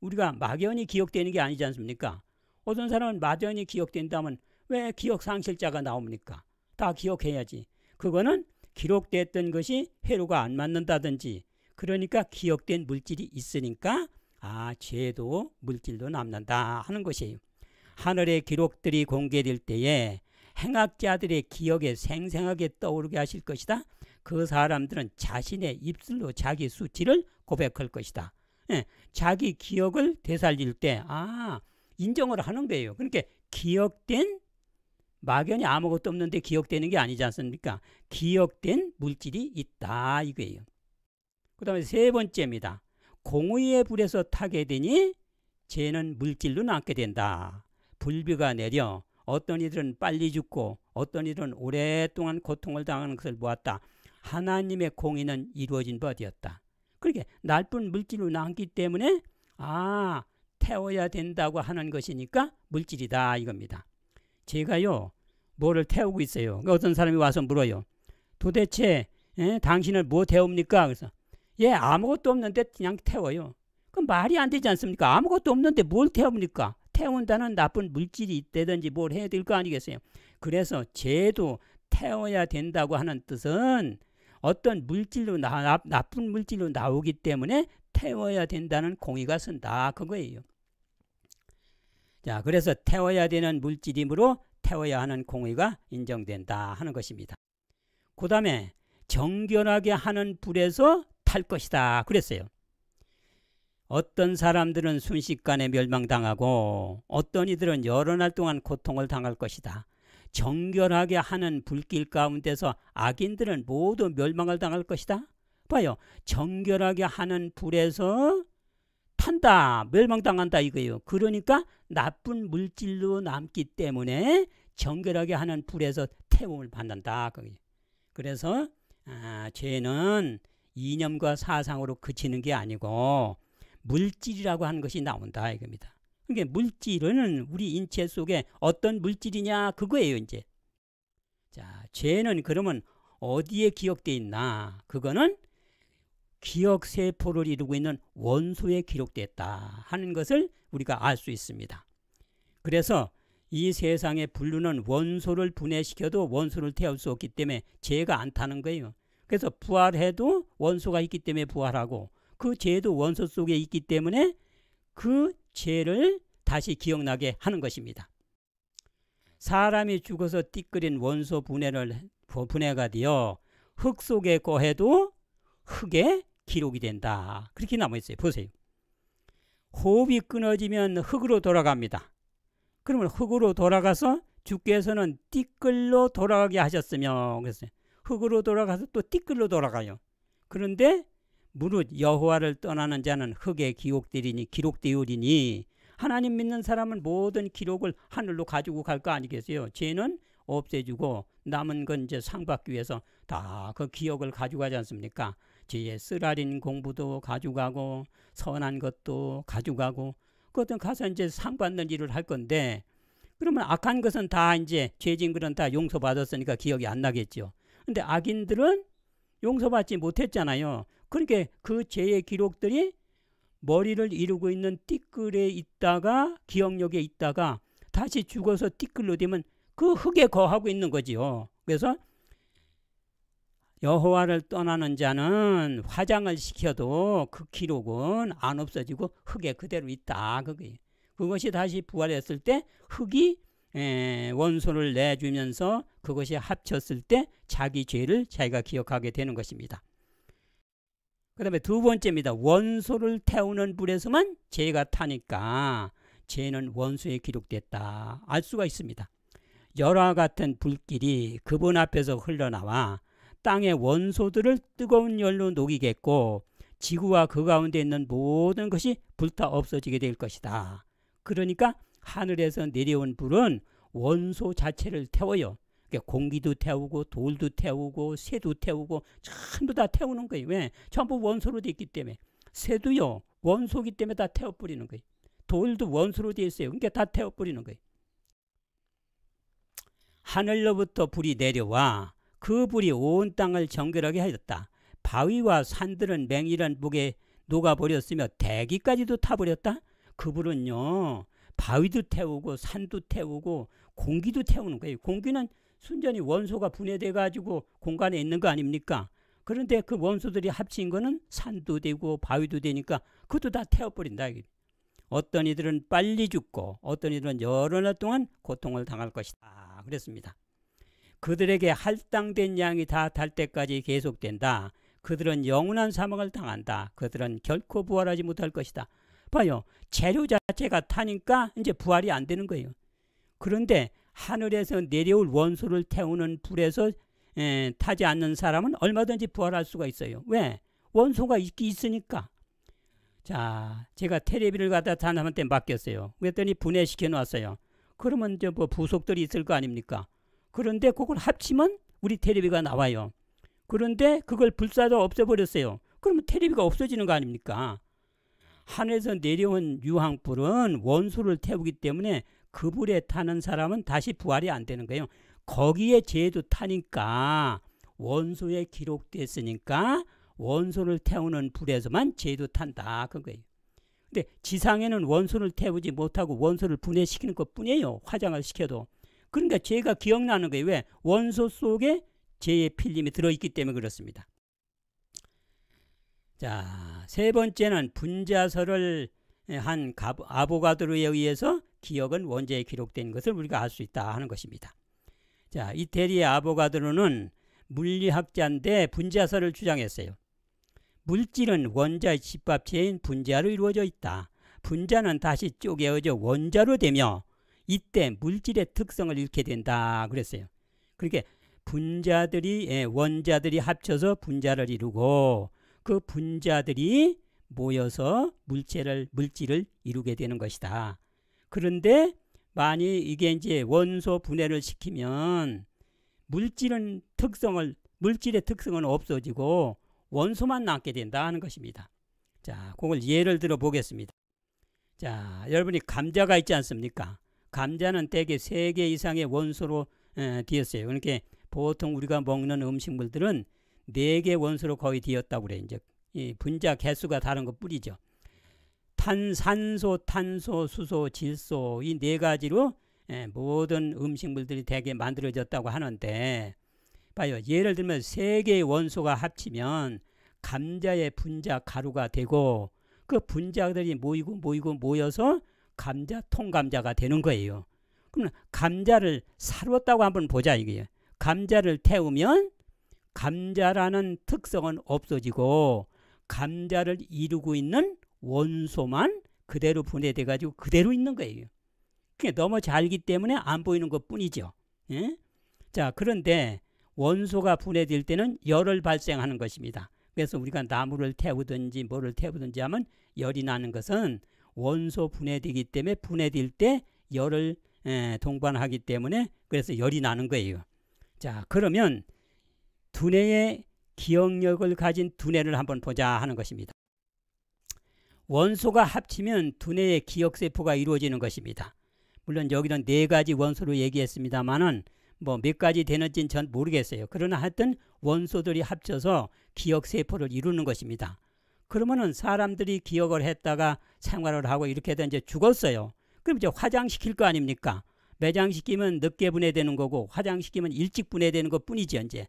우리가 막연히 기억되는 게 아니지 않습니까? 어떤 사람은 막연히 기억된다면 왜 기억 상실자가 나옵니까? 다 기억해야지. 그거는 기록됐던 것이 회로가 안 맞는다든지 그러니까 기억된 물질이 있으니까 아, 죄도 물질로 남는다 하는 것이에요. 하늘의 기록들이 공개될 때에 행악자들의 기억에 생생하게 떠오르게 하실 것이다. 그 사람들은 자신의 입술로 자기 수치를 고백할 것이다. 자기 기억을 되살릴 때 인정을 하는 거예요. 그러니까 기억된 막연히 아무것도 없는데 기억되는 게 아니지 않습니까? 기억된 물질이 있다 이거예요. 그 다음에 세 번째입니다. 공의의 불에서 타게 되니 죄는 물질로 남게 된다. 불비가 내려 어떤 이들은 빨리 죽고 어떤 이들은 오랫동안 고통을 당하는 것을 보았다. 하나님의 공의는 이루어진 바 되었다. 그렇게 나쁜 물질로 남기 때문에 태워야 된다고 하는 것이니까 물질이다 이겁니다. 제가요 뭐를 태우고 있어요. 어떤 사람이 와서 물어요. 도대체 당신을 뭐 태웁니까? 그래서 아무것도 없는데 그냥 태워요. 그럼 말이 안 되지 않습니까? 아무것도 없는데 뭘 태웁니까? 태운다는 나쁜 물질이 있다든지 뭘 해야 될 거 아니겠어요? 그래서 죄도 태워야 된다고 하는 뜻은 어떤 물질로 나쁜 물질로 나오기 때문에 태워야 된다는 공의가 쓴다 그거예요. 자, 그래서 태워야 되는 물질이므로 태워야 하는 공의가 인정된다 하는 것입니다. 그 다음에 정결하게 하는 불에서 탈 것이다 그랬어요. 어떤 사람들은 순식간에 멸망당하고 어떤 이들은 여러 날 동안 고통을 당할 것이다. 정결하게 하는 불길 가운데서 악인들은 모두 멸망을 당할 것이다. 봐요. 정결하게 하는 불에서 탄다. 멸망당한다 이거예요. 그러니까 나쁜 물질로 남기 때문에 정결하게 하는 불에서 태움을 받는다. 그래서 죄는 이념과 사상으로 그치는 게 아니고 물질이라고 하는 것이 나온다 이겁니다. 그러니까 물질은 우리 인체 속에 어떤 물질이냐 그거예요 이제. 자, 죄는 그러면 어디에 기억되어 있나? 그거는 기억세포를 이루고 있는 원소에 기록됐다 하는 것을 우리가 알 수 있습니다. 그래서 이 세상의 분류는 원소를 분해시켜도 원소를 태울 수 없기 때문에 죄가 안 타는 거예요. 그래서 부활해도 원소가 있기 때문에 부활하고 그 죄도 원소 속에 있기 때문에 그 죄를 다시 기억나게 하는 것입니다. 사람이 죽어서 띠끌인 원소 분해가 되어 흙 속에 거해도 흙에 기록이 된다. 그렇게 나와 있어요. 보세요. 호흡이 끊어지면 흙으로 돌아갑니다. 그러면 흙으로 돌아가서 주께서는 띠끌로 돌아가게 하셨으며 그랬어요. 흙으로 돌아가서 또 띠끌로 돌아가요. 그런데 무릇 여호와를 떠나는 자는 흙에 기록되으리니 하나님 믿는 사람은 모든 기록을 하늘로 가지고 갈 거 아니겠어요? 죄는 없애주고 남은 건 이제 상 받기 위해서 다 그 기억을 가져가지 않습니까? 죄의 쓰라린 공부도 가져가고 선한 것도 가져가고 그것은 가서 이제 상 받는 일을 할 건데 그러면 악한 것은 다 이제 죄진 것은 다 용서받았으니까 기억이 안 나겠죠. 근데 악인들은 용서받지 못했잖아요. 그러니까 그 죄의 기록들이 머리를 이루고 있는 띠끌에 있다가 기억력에 있다가 다시 죽어서 띠끌로 되면 그 흙에 거하고 있는 거지요. 그래서 여호와를 떠나는 자는 화장을 시켜도 그 기록은 안 없어지고 흙에 그대로 있다. 그것이 다시 부활했을 때 흙이 원소를 내주면서 그것이 합쳤을 때 자기 죄를 자기가 기억하게 되는 것입니다. 그 다음에 두 번째입니다. 원소를 태우는 불에서만 죄가 타니까 죄는 원소에 기록됐다 알 수가 있습니다. 열화 같은 불길이 그분 앞에서 흘러나와 땅의 원소들을 뜨거운 열로 녹이겠고 지구와 그 가운데 있는 모든 것이 불타 없어지게 될 것이다. 그러니까 하늘에서 내려온 불은 원소 자체를 태워요. 그러니까 공기도 태우고 돌도 태우고 새도 태우고 전부 다 태우는 거예요. 왜? 전부 원소로 되어 있기 때문에. 새도요 원소기 때문에 다 태워버리는 거예요. 돌도 원소로 되어 있어요. 그러니까 다 태워버리는 거예요. 하늘로부터 불이 내려와 그 불이 온 땅을 정결하게 하였다. 바위와 산들은 맹렬한 불에 녹아버렸으며 대기까지도 타버렸다. 그 불은요 바위도 태우고 산도 태우고 공기도 태우는 거예요. 공기는 순전히 원소가 분해돼 가지고 공간에 있는 거 아닙니까? 그런데 그 원소들이 합친 거는 산도 되고 바위도 되니까 그것도 다 태워버린다. 어떤 이들은 빨리 죽고 어떤 이들은 여러 날 동안 고통을 당할 것이다 그랬습니다. 그들에게 할당된 양이 다 달 때까지 계속된다. 그들은 영원한 사망을 당한다. 그들은 결코 부활하지 못할 것이다. 봐요. 재료 자체가 타니까 이제 부활이 안 되는 거예요. 그런데 하늘에서 내려올 원소를 태우는 불에서 타지 않는 사람은 얼마든지 부활할 수가 있어요. 왜? 원소가 있으니까. 자, 제가 텔레비를 갖다 사람한테 맡겼어요. 그랬더니 분해시켜 놨어요. 그러면 저 뭐 부속들이 있을 거 아닙니까? 그런데 그걸 합치면 우리 텔레비가 나와요. 그런데 그걸 불사조 없애버렸어요. 그러면 텔레비가 없어지는 거 아닙니까? 하늘에서 내려온 유황불은 원소를 태우기 때문에 그 불에 타는 사람은 다시 부활이 안 되는 거예요. 거기에 쟤도 타니까 원소에 기록됐으니까 원소를 태우는 불에서만 쟤도 탄다 그거예요. 근데 지상에는 원소를 태우지 못하고 원소를 분해시키는 것 뿐이에요. 화장을 시켜도. 그러니까 쟤가 기억나는 거예요. 왜? 원소 속에 쟤의 필름이 들어있기 때문에 그렇습니다. 자, 세 번째는 분자설을 한 아보가드로에 의해서 기억은 원자에 기록된 것을 우리가 알 수 있다 하는 것입니다. 자, 이태리의 아보가드로는 물리학자인데 분자설을 주장했어요. 물질은 원자의 집합체인 분자로 이루어져 있다. 분자는 다시 쪼개어져 원자로 되며 이때 물질의 특성을 잃게 된다 그랬어요. 그러니까 분자들이 원자들이 합쳐서 분자를 이루고 그 분자들이 모여서 물질을 이루게 되는 것이다. 그런데 만약 이게 이제 원소 분해를 시키면 물질의 특성은 없어지고 원소만 남게 된다 하는 것입니다. 자, 그걸 예를 들어 보겠습니다. 자, 여러분이 감자가 있지 않습니까? 감자는 대개 3개 이상의 원소로 되었어요. 그러니까 보통 우리가 먹는 음식물들은 4개 원소로 거의 되었다고 그래요. 이제 이 분자 개수가 다른 것 뿐이죠. 산소, 탄소, 수소, 질소 이 4가지로 모든 음식물들이 대개 만들어졌다고 하는데 봐요. 예를 들면 3개의 원소가 합치면 감자의 분자 가루가 되고 그 분자들이 모여서 감자 통감자가 되는 거예요. 그럼 감자를 사루었다고 한번 보자 이게요. 감자를 태우면 감자라는 특성은 없어지고 감자를 이루고 있는 원소만 그대로 분해돼 가지고 그대로 있는 거예요. 그게 너무 잘기 때문에 안 보이는 것 뿐이죠. 예? 자, 그런데 원소가 분해될 때는 열을 발생하는 것입니다. 그래서 우리가 나무를 태우든지 뭐를 태우든지 하면 열이 나는 것은 원소 분해되기 때문에 분해될 때 열을 동반하기 때문에 그래서 열이 나는 거예요. 자, 그러면 두뇌의 기억력을 가진 두뇌를 한번 보자 하는 것입니다. 원소가 합치면 두뇌의 기억세포가 이루어지는 것입니다. 물론 여기는 4가지 원소로 얘기했습니다만은 뭐 몇 가지 되는지는 전 모르겠어요. 그러나 하여튼 원소들이 합쳐서 기억세포를 이루는 것입니다. 그러면은 사람들이 기억을 했다가 생활을 하고 이렇게 해서 이제 죽었어요. 그럼 이제 화장시킬 거 아닙니까? 매장시키면 늦게 분해되는 거고 화장시키면 일찍 분해되는 것 뿐이지. 이제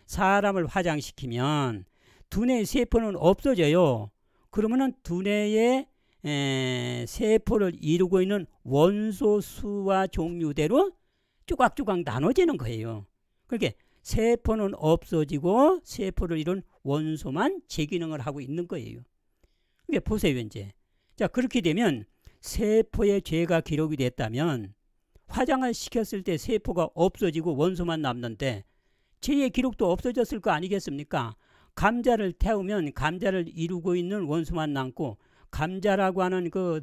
사람을 화장시키면 두뇌의 세포는 없어져요. 그러면은 두뇌의 세포를 이루고 있는 원소 수와 종류대로 조각조각 나눠지는 거예요. 그러니까 세포는 없어지고 세포를 이룬 원소만 제 기능을 하고 있는 거예요. 그러니까 보세요 이제. 자, 그렇게 되면 세포에 죄가 기록이 됐다면 화장을 시켰을 때 세포가 없어지고 원소만 남는데 죄의 기록도 없어졌을 거 아니겠습니까? 감자를 태우면 감자를 이루고 있는 원소만 남고 감자라고 하는 그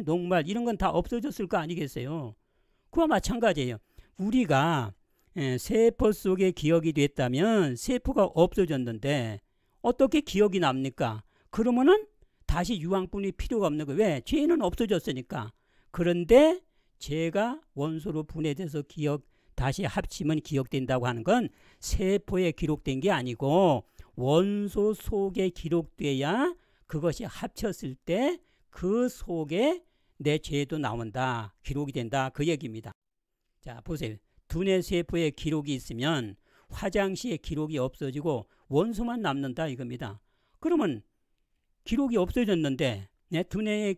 녹말 이런 건 다 없어졌을 거 아니겠어요? 그와 마찬가지예요. 우리가 세포 속에 기억이 됐다면 세포가 없어졌는데 어떻게 기억이 납니까? 그러면은 다시 유황분이 필요가 없는 거예요. 왜? 죄는 없어졌으니까. 그런데 죄가 원소로 분해돼서 다시 합치면 기억된다고 하는 건 세포에 기록된 게 아니고 원소 속에 기록돼야 그것이 합쳤을 때 그 속에 내 죄도 나온다. 기록이 된다. 그 얘기입니다. 자, 보세요. 두뇌 세포에 기록이 있으면 화장시에 기록이 없어지고 원소만 남는다 이겁니다. 그러면 기록이 없어졌는데 두뇌의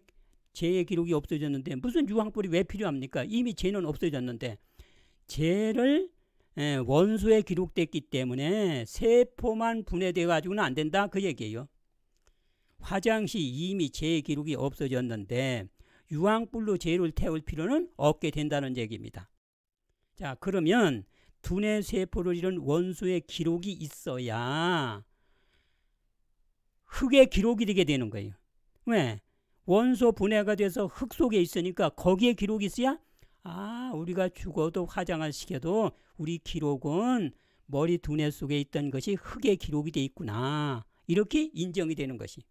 죄의 기록이 없어졌는데 무슨 유황불이 왜 필요합니까? 이미 죄는 없어졌는데 죄를 원소에 기록됐기 때문에 세포만 분해돼 가지고는 안 된다 그 얘기예요. 화장시 이미 죄의 기록이 없어졌는데 유황불로 죄를 태울 필요는 없게 된다는 얘기입니다. 자, 그러면 두뇌 세포를 이룬 원소의 기록이 있어야 흙의 기록이 되게 되는 거예요. 왜? 원소 분해가 돼서 흙 속에 있으니까 거기에 기록이 있어야 우리가 죽어도 화장을 시켜도 우리 기록은 머리 두뇌 속에 있던 것이 흙의 기록이 돼 있구나. 이렇게 인정이 되는 것이.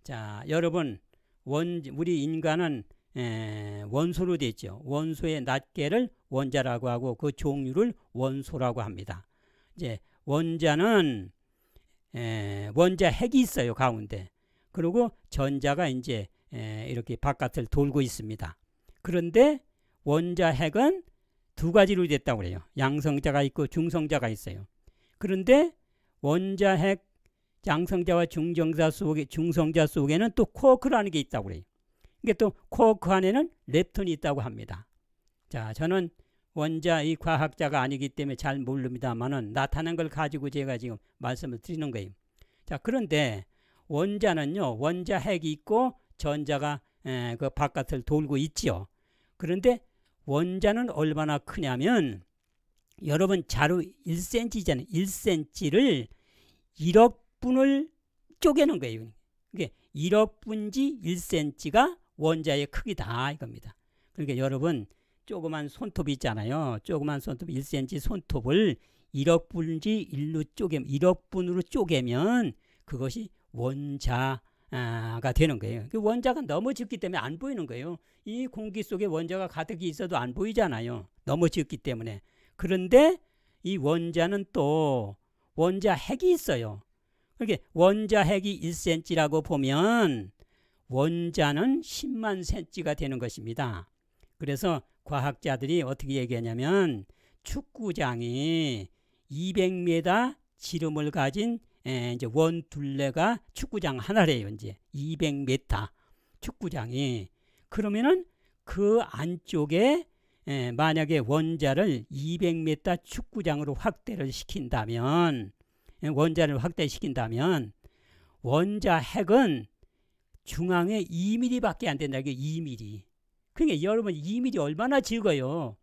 자, 여러분, 우리 인간은 원소로 되어 있죠. 원소의 낱개를 원자라고 하고 그 종류를 원소라고 합니다. 이제 원자는 원자 핵이 있어요, 가운데. 그리고 전자가 이제 이렇게 바깥을 돌고 있습니다. 그런데 원자 핵은 두 가지로 됐다고 그래요. 양성자가 있고 중성자가 있어요. 그런데 원자 핵 양성자와 중성자 속에는 또 쿼크라는 게 있다고 그래요. 이게 또 쿼크 안에는 렙톤이 있다고 합니다. 자, 저는 원자 이 과학자가 아니기 때문에 잘 모릅니다만은 나타난 걸 가지고 제가 지금 말씀을 드리는 거예요. 자, 그런데 원자는요, 원자 핵이 있고 전자가 그 바깥을 돌고 있지요. 그런데 원자는 얼마나 크냐면 여러분 자루 1cm잖아요. 1cm를 1억 분을 쪼개는 거예요. 그게 1억 분지 1cm가 원자의 크기다 이겁니다. 그러니까 여러분 조그만 손톱 있잖아요. 조그만 손톱 1cm 손톱을 1억 분지 1억 분으로 쪼개면 그것이 원자가 되는 거예요. 그 원자가 너무 적기 때문에 안 보이는 거예요. 이 공기 속에 원자가 가득히 있어도 안 보이잖아요. 너무 적기 때문에. 그런데 이 원자는 또 원자 핵이 있어요. 그러니까 원자 핵이 1cm라고 보면 원자는 10만 cm가 되는 것입니다. 그래서 과학자들이 어떻게 얘기하냐면 축구장이 200m 지름을 가진 이제 원 둘레가 축구장 하나래요. 이제 200m 축구장이. 그러면은 그 안쪽에 만약에 원자를 200m 축구장으로 확대를 시킨다면 원자를 확대시킨다면 원자 핵은 중앙에 2mm밖에 안 된다. 이게 2mm. 그러니까 여러분 2mm 얼마나 적어요.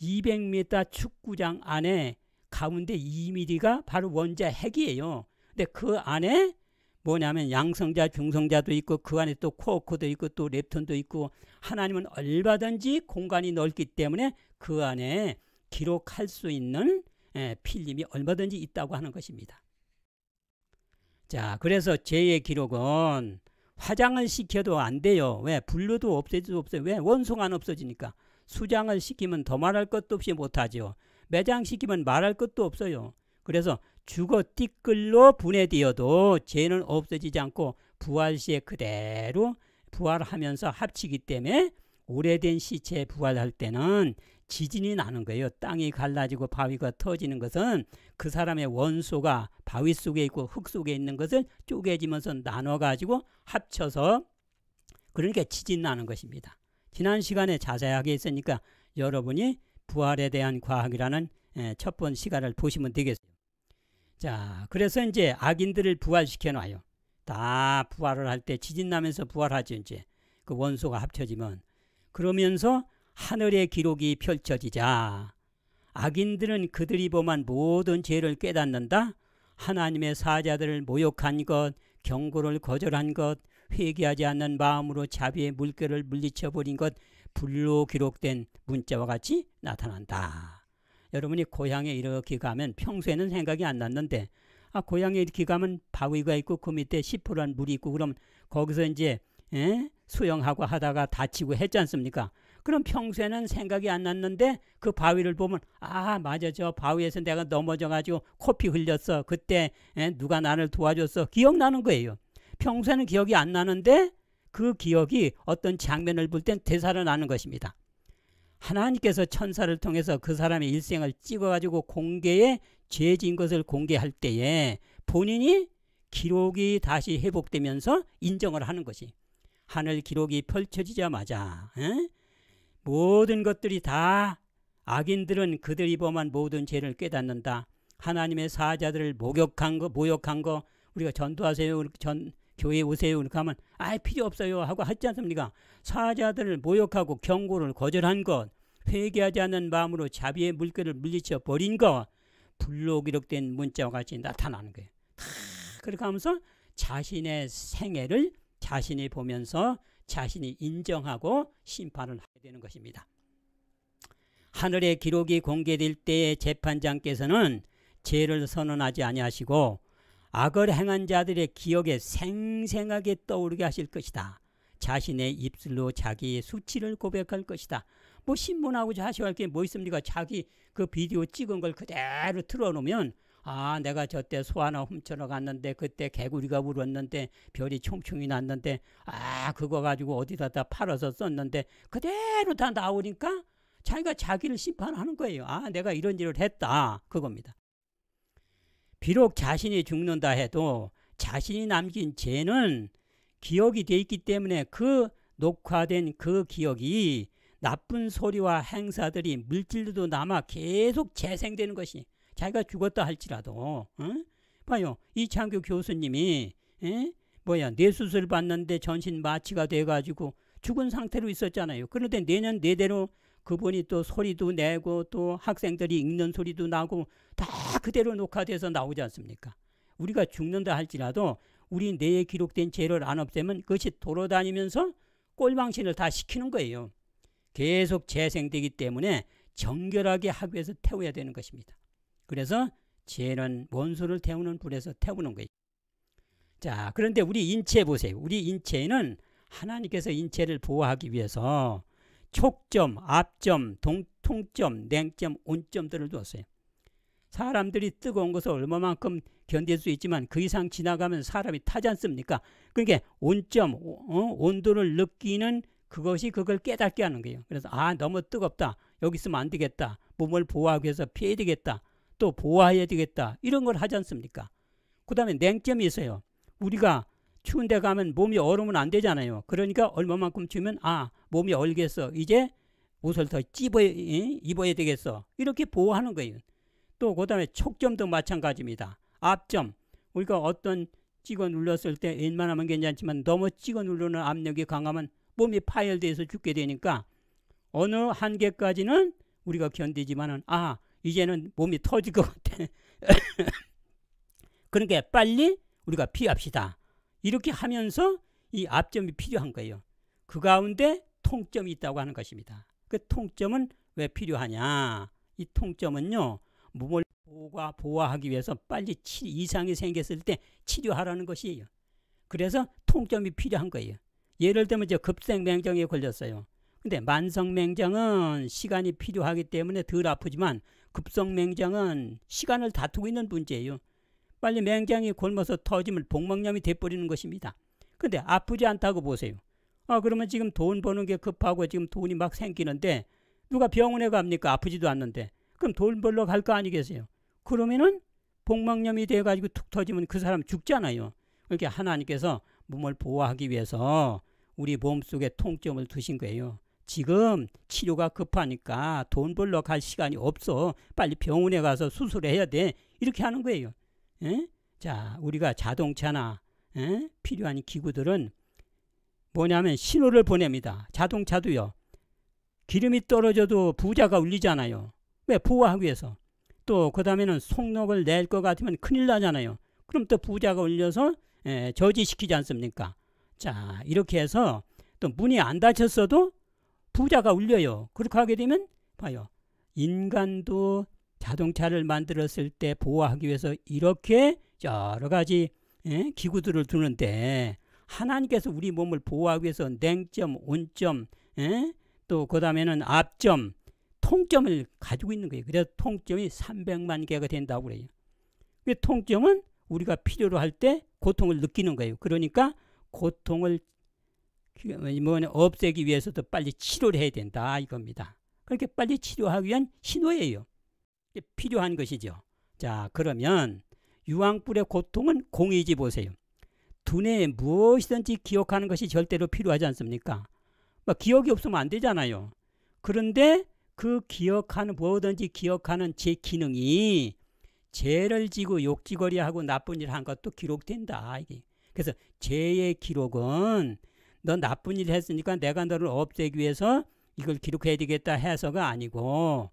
200m 축구장 안에 가운데 2mm가 바로 원자 핵이에요. 근데 그 안에 뭐냐면 양성자, 중성자도 있고 그 안에 또 쿼크도 있고 또 렙톤도 있고 하나님은 얼마든지 공간이 넓기 때문에 그 안에 기록할 수 있는 필름이 얼마든지 있다고 하는 것입니다. 자, 그래서 제 기록은 화장을 시켜도 안 돼요. 왜? 불로도 없애질 수 없어요. 왜? 원소가 안 없어지니까. 수장을 시키면 더 말할 것도 없이 못하죠. 매장시키면 말할 것도 없어요. 그래서 죽어 띠끌로 분해되어도 죄는 없어지지 않고 부활 시에 그대로 부활하면서 합치기 때문에 오래된 시체에 부활할 때는 지진이 나는 거예요. 땅이 갈라지고 바위가 터지는 것은 그 사람의 원소가 바위 속에 있고 흙 속에 있는 것을 쪼개지면서 나눠가지고 합쳐서 그러니까 지진 나는 것입니다. 지난 시간에 자세하게 했으니까 여러분이 부활에 대한 과학이라는 첫 번째 시간을 보시면 되겠어요. 자, 그래서 이제 악인들을 부활시켜 놔요. 다 부활을 할 때 지진 나면서 부활하죠. 이제 그 원소가 합쳐지면. 그러면서 하늘의 기록이 펼쳐지자 악인들은 그들이 범한 모든 죄를 깨닫는다. 하나님의 사자들을 모욕한 것, 경고를 거절한 것, 회개하지 않는 마음으로 자비의 물결을 물리쳐버린 것, 불로 기록된 문자와 같이 나타난다. 여러분이 고향에 이렇게 가면 평소에는 생각이 안 났는데 고향에 이렇게 가면 바위가 있고 그 밑에 시퍼런 물이 있고 그럼 거기서 이제 수영하고 하다가 다치고 했지 않습니까? 그럼 평소에는 생각이 안 났는데 그 바위를 보면 맞아, 저 바위에서 내가 넘어져가지고 코피 흘렸어. 그때 누가 나를 도와줬어. 기억나는 거예요. 평소에는 기억이 안 나는데 그 기억이 어떤 장면을 볼 땐 되살아나는 것입니다. 하나님께서 천사를 통해서 그 사람의 일생을 찍어가지고 공개에 죄 지은 것을 공개할 때에 본인이 기록이 다시 회복되면서 인정을 하는 것이 하늘 기록이 펼쳐지자마자 모든 것들이 다 악인들은 그들이 범한 모든 죄를 깨닫는다. 하나님의 사자들을 모욕한 거 우리가 전도하세요. 교회에 오세요. 이렇게 하면 필요 없어요 하고 하지 않습니까? 사자들을 모욕하고 경고를 거절한 것, 회개하지 않는 마음으로 자비의 물결을 물리쳐 버린 거, 불로 기록된 문자와 같이 나타나는 거예요. 다 그렇게 하면서 자신의 생애를 자신이 보면서 자신이 인정하고 심판을 하게 되는 것입니다. 하늘의 기록이 공개될 때에 재판장께서는 죄를 선언하지 아니하시고 악을 행한 자들의 기억에 생생하게 떠오르게 하실 것이다. 자신의 입술로 자기의 수치를 고백할 것이다. 뭐 신문하고 하셔야 할 게 뭐 있습니까? 자기 그 비디오 찍은 걸 그대로 틀어놓으면 아, 내가 저때 소 하나 훔쳐러 갔는데 그때 개구리가 울었는데 별이 총총이 났는데 아, 그거 가지고 어디다 다 팔아서 썼는데 그대로 다 나오니까 자기가 자기를 심판하는 거예요. 아, 내가 이런 일을 했다. 그겁니다. 비록 자신이 죽는다 해도 자신이 남긴 죄는 기억이 돼 있기 때문에 그 녹화된 그 기억이 나쁜 소리와 행사들이 물질로도 남아 계속 재생되는 것이 자기가 죽었다 할지라도 봐요. 이창규 교수님이 뇌수술 받는데 전신 마취가 돼가지고 죽은 상태로 있었잖아요. 그런데 내년 내대로 그분이 또 소리도 내고 또 학생들이 읽는 소리도 나고 다 그대로 녹화돼서 나오지 않습니까? 우리가 죽는다 할지라도 우리 뇌에 기록된 죄를 안 없애면 그것이 돌아다니면서 꼴방신을 다 시키는 거예요. 계속 재생되기 때문에 정결하게 하기 위해서 태워야 되는 것입니다. 그래서 죄는 원수를 태우는 불에서 태우는 거예요. 자, 그런데 우리 인체 보세요. 우리 인체는 하나님께서 인체를 보호하기 위해서 촉점, 압점, 통점, 냉점, 온점들을 두었어요. 사람들이 뜨거운 것을 얼마만큼 견딜 수 있지만 그 이상 지나가면 사람이 타지 않습니까? 그러니까 온점, 온도를 느끼는 그것이 그걸 깨닫게 하는 거예요. 그래서 아, 너무 뜨겁다. 여기 있으면 안 되겠다. 몸을 보호하기 위해서 피해야 되겠다. 또 보호해야 되겠다. 이런 걸 하지 않습니까? 그 다음에 냉점이 있어요. 우리가 추운 데 가면 몸이 얼으면 안 되잖아요. 그러니까 얼마만큼 추우면 아, 몸이 얼겠어. 이제 옷을 더 입어야 되겠어. 이렇게 보호하는 거예요. 또 그 다음에 촉점도 마찬가지입니다. 압점. 우리가 어떤 찍어 눌렀을 때 웬만하면 괜찮지만 너무 찍어 누르는 압력이 강하면 몸이 파열돼서 죽게 되니까 어느 한계까지는 우리가 견디지만은 아, 이제는 몸이 터질 것 같아. 그러니까 빨리 우리가 피합시다. 이렇게 하면서 이 압점이 필요한 거예요. 그 가운데 통점이 있다고 하는 것입니다. 그 통점은 왜 필요하냐? 이 통점은요, 몸을 보호하기 위해서 빨리 이상이 생겼을 때 치료하라는 것이에요. 그래서 통점이 필요한 거예요. 예를 들면 이제 급성맹장에 걸렸어요. 근데 만성맹장은 시간이 필요하기 때문에 덜 아프지만 급성맹장은 시간을 다투고 있는 문제예요. 빨리 맹장이 곪어서 터지면 복막염이 돼버리는 것입니다. 근데 아프지 않다고 보세요. 아, 그러면 지금 돈 버는 게 급하고 지금 돈이 막 생기는데 누가 병원에 갑니까? 아프지도 않는데. 그럼 돈 벌러 갈 거 아니겠어요? 그러면은 복막염이 돼가지고 툭 터지면 그 사람 죽잖아요. 그러니까 하나님께서 몸을 보호하기 위해서 우리 몸속에 통점을 두신 거예요. 지금 치료가 급하니까 돈 벌러 갈 시간이 없어. 빨리 병원에 가서 수술해야 돼. 이렇게 하는 거예요. 자, 우리가 자동차나 필요한 기구들은 뭐냐면 신호를 보냅니다. 자동차도요. 기름이 떨어져도 부자가 울리잖아요. 왜? 보호하기 위해서. 또 그 다음에는 속력을 낼 것 같으면 큰일 나잖아요. 그럼 또 부자가 울려서 저지시키지 않습니까? 자, 이렇게 해서 또 문이 안 닫혔어도 부자가 울려요. 그렇게 하게 되면 봐요. 인간도 자동차를 만들었을 때 보호하기 위해서 이렇게 여러 가지 기구들을 두는데 하나님께서 우리 몸을 보호하기 위해서 냉점, 온점, 또 그 다음에는 압점, 통점을 가지고 있는 거예요. 그래서 통점이 300만 개가 된다고 그래요. 통점은 우리가 필요로 할 때 고통을 느끼는 거예요. 그러니까 고통을 없애기 위해서도 빨리 치료를 해야 된다 이겁니다. 그렇게 빨리 치료하기 위한 신호예요. 필요한 것이죠. 자, 그러면 유황불의 고통은 공의지 보세요. 두뇌에 무엇이든지 기억하는 것이 절대로 필요하지 않습니까? 기억이 없으면 안 되잖아요. 그런데 그 기억하는 뭐든지 기억하는 제 기능이 죄를 지고 욕지거리하고 나쁜 일 한 것도 기록된다. 이게. 그래서 죄의 기록은 너 나쁜 일 했으니까 내가 너를 없애기 위해서 이걸 기록해야 되겠다 해서가 아니고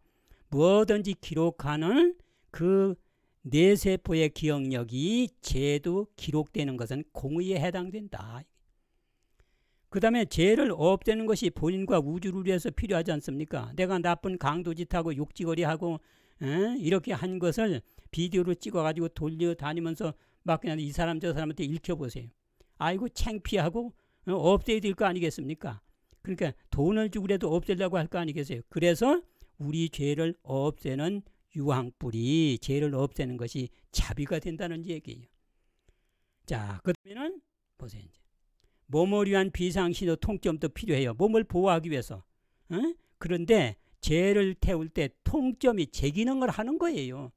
뭐든지 기록하는 그 뇌세포의 기억력이 죄도 기록되는 것은 공의에 해당된다. 그 다음에 죄를 없애는 것이 본인과 우주를 위해서 필요하지 않습니까? 내가 나쁜 강도짓하고 욕지거리하고 이렇게 한 것을 비디오로 찍어가지고 돌려다니면서 막 그냥 이 사람 저 사람한테 읽혀보세요. 아이고 창피하고 없애야 될 거 아니겠습니까? 그러니까 돈을 주고라도 없애려고 할 거 아니겠어요? 그래서 우리 죄를 없애는 유황불이 죄를 없애는 것이 자비가 된다는 얘기예요. 자, 그러면은 보세요. 이제 몸을 위한 비상신호 통점도 필요해요. 몸을 보호하기 위해서. 그런데 죄를 태울 때 통점이 제 기능을 하는 거예요.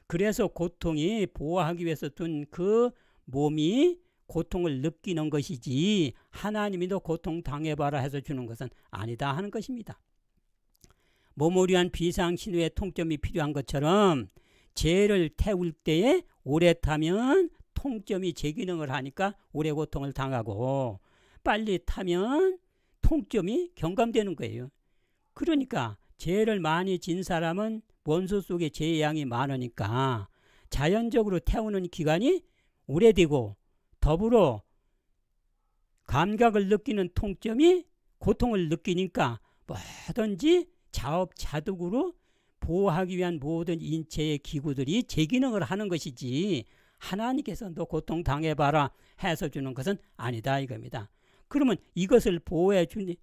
그래서 고통이 보호하기 위해서 둔 그 몸이 고통을 느끼는 것이지 하나님이 너 고통 당해봐라 해서 주는 것은 아니다 하는 것입니다. 몸을 위한 비상신호의 통점이 필요한 것처럼 죄를 태울 때에 오래 타면 통점이 제 기능을 하니까 오래 고통을 당하고 빨리 타면 통점이 경감되는 거예요. 그러니까 죄를 많이 진 사람은 원소 속에 죄의 양이 많으니까 자연적으로 태우는 기간이 오래되고 더불어 감각을 느끼는 통점이 고통을 느끼니까 뭐든지 자업자득으로 보호하기 위한 모든 인체의 기구들이 제 기능을 하는 것이지 하나님께서 너 고통 당해봐라 해서 주는 것은 아니다 이겁니다. 그러면 이것을 보호해 주니